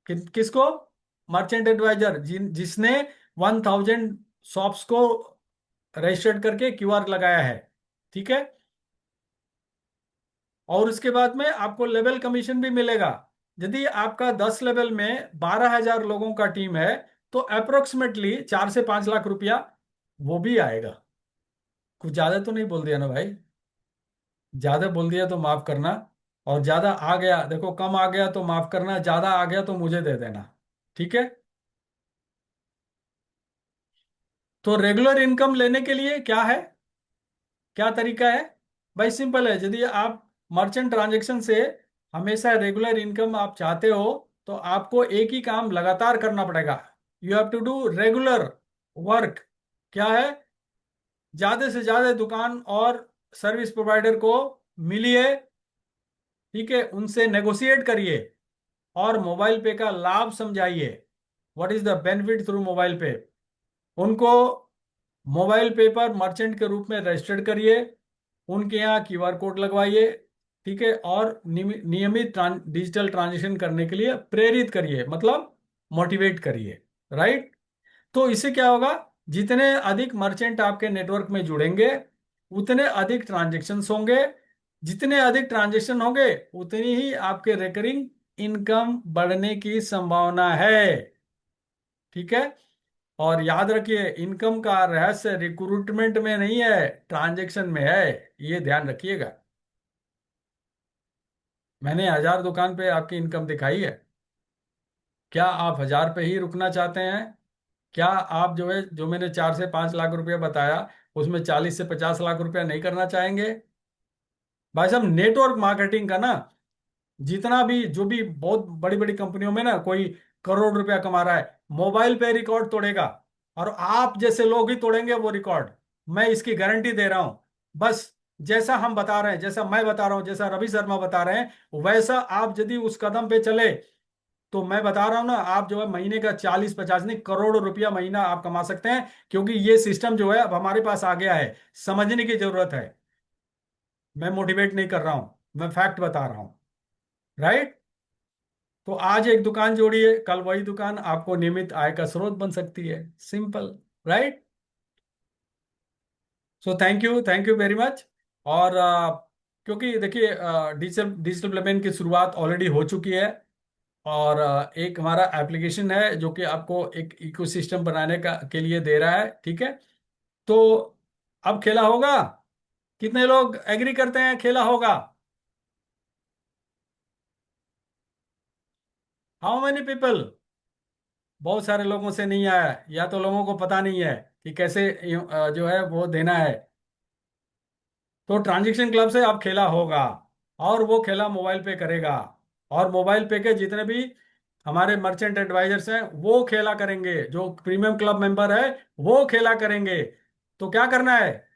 किसको? मर्चेंट एडवाइजर जिसने 1,000 शॉप्स को रजिस्टर्ड करके क्यूआर लगाया है। ठीक है। और उसके बाद में आपको लेवल कमीशन भी मिलेगा। यदि आपका 10 लेवल में 12,000 लोगों का टीम है, तो अप्रोक्सीमेटली 4 से 5 लाख रुपया वो भी आएगा। कुछ ज्यादा तो नहीं बोल दिया ना भाई? ज्यादा बोल दिया तो माफ करना। और ज्यादा आ गया, देखो कम आ गया तो माफ करना, ज्यादा आ गया तो मुझे दे देना। ठीक है। तो रेगुलर इनकम लेने के लिए क्या है? क्या तरीका है? भाई सिंपल है। यदि आप मर्चेंट ट्रांजेक्शन से हमेशा रेगुलर इनकम आप चाहते हो, तो आपको एक ही काम लगातार करना पड़ेगा। You have to do regular work. क्या है? ज्यादा से ज्यादा दुकान और सर्विस प्रोवाइडर को मिलिए, ठीक है, उनसे नेगोशिएट करिए और मोबाइल पे का लाभ समझाइए। What is the benefit through mobile पे? उनको मोबाइल पे पर मर्चेंट के रूप में रजिस्टर्ड करिए, उनके यहाँ क्यूआर कोड लगवाइए, ठीक है, और नियमित डिजिटल ट्रांजेक्शन करने के लिए प्रेरित करिए, मतलब मोटिवेट करिए। राइट? तो इससे क्या होगा? जितने अधिक मर्चेंट आपके नेटवर्क में जुड़ेंगे, उतने अधिक ट्रांजेक्शन्स होंगे। जितने अधिक ट्रांजेक्शन होंगे, उतनी ही आपके रिकरिंग इनकम बढ़ने की संभावना है। ठीक है? और याद रखिए, इनकम का रहस्य रिक्रूटमेंट में नहीं है, ट्रांजैक्शन में है। ये ध्यान रखिएगा। मैंने 1000 दुकान पे आपकी इनकम दिखाई है। क्या आप 1000 पे ही रुकना चाहते हैं? क्या आप जो है, जो मैंने 4 से 5 लाख रुपया बताया, उसमें 40 से 50 लाख रुपया नहीं करना चाहेंगे? भाई साहब, नेटवर्क मार्केटिंग का ना, जितना भी जो भी बहुत बड़ी बड़ी कंपनियों में ना कोई करोड़ रुपया कमा रहा है, मोबाइल पे रिकॉर्ड तोड़ेगा, और आप जैसे लोग ही तोड़ेंगे वो रिकॉर्ड। मैं इसकी गारंटी दे रहा हूं। बस जैसा हम बता रहे हैं, जैसा मैं बता रहा हूं, जैसा रवि शर्मा बता रहे हैं, वैसा आप यदि उस कदम पे चले, तो मैं बता रहा हूं ना, आप जो है महीने का 40 50 नहीं, करोड़ रुपया महीना आप कमा सकते हैं। क्योंकि ये सिस्टम जो है अब हमारे पास आ गया है। समझने की जरूरत है। मैं मोटिवेट नहीं कर रहा हूं, मैं फैक्ट बता रहा हूं। राइट? तो आज एक दुकान जोड़िए, कल वही दुकान आपको नियमित आय का स्रोत बन सकती है। Simple. Right? So thank you very much. और क्योंकि देखिए, डिजिटल डिजिटल पेमेंट की शुरुआत ऑलरेडी हो चुकी है। और एक हमारा एप्लीकेशन है जो कि आपको एक इकोसिस्टम बनाने का के लिए दे रहा है। ठीक है? तो अब खेला होगा। कितने लोग एग्री करते हैं खेला होगा? How many people? बहुत सारे लोगों से नहीं आया, या तो लोगों को पता नहीं है कि कैसे जो है वो देना है। तो ट्रांजेक्शन क्लब से अब खेला होगा, और वो खेला मोबाइल पे करेगा। और मोबाइल पे के जितने भी हमारे मर्चेंट एडवाइजर्स हैं, वो खेला करेंगे। जो प्रीमियम क्लब मेंबर है, वो खेला करेंगे। तो क्या करना है?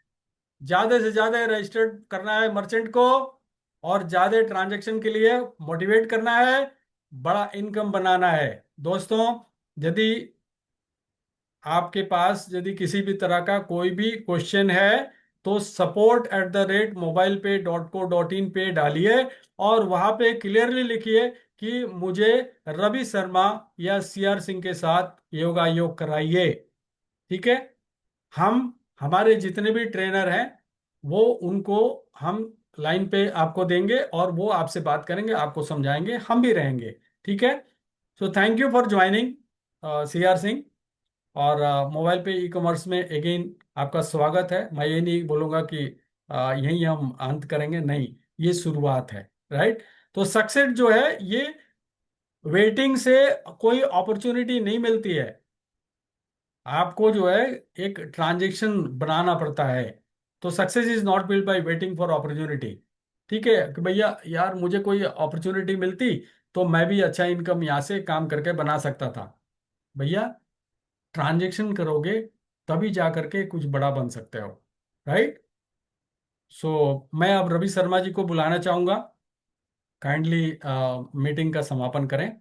ज्यादा से ज्यादा रजिस्टर्ड करना है मर्चेंट को, और ज्यादा ट्रांजैक्शन के लिए मोटिवेट करना है, बड़ा इनकम बनाना है। दोस्तों, यदि आपके पास यदि किसी भी तरह का कोई भी क्वेश्चन है, तो support@mobilepay.co.in पे डालिए, और वहां पे क्लियरली लिखिए कि मुझे रवि शर्मा या सीआर सिंह के साथ योगा योग कराइए। ठीक है? हम हमारे जितने भी ट्रेनर हैं, वो उनको हम लाइन पे आपको देंगे, और वो आपसे बात करेंगे, आपको समझाएंगे, हम भी रहेंगे। ठीक है? So thank you for joining, CR Singh. और मोबाइल पे ई कॉमर्स में अगेन आपका स्वागत है। मैं ये नहीं बोलूँगा कि यहीं हम अंत करेंगे, नहीं, ये शुरुआत है। राइट? तो सक्सेस जो है, ये वेटिंग से कोई अपॉर्चुनिटी नहीं मिलती है। आपको जो है एक ट्रांजेक्शन बनाना पड़ता है। तो success is not build by waiting for opportunity. ठीक है कि भैया यार मुझे कोई अपॉर्चुनिटी मिलती तो मैं भी अच्छा इनकम यहाँ से काम करके बना सकता था। भैया, ट्रांजेक्शन करोगे तभी जा करके कुछ बड़ा बन सकते हो। राइट? सो मैं अब रवि शर्मा जी को बुलाना चाहूंगा। काइंडली मीटिंग का समापन करें।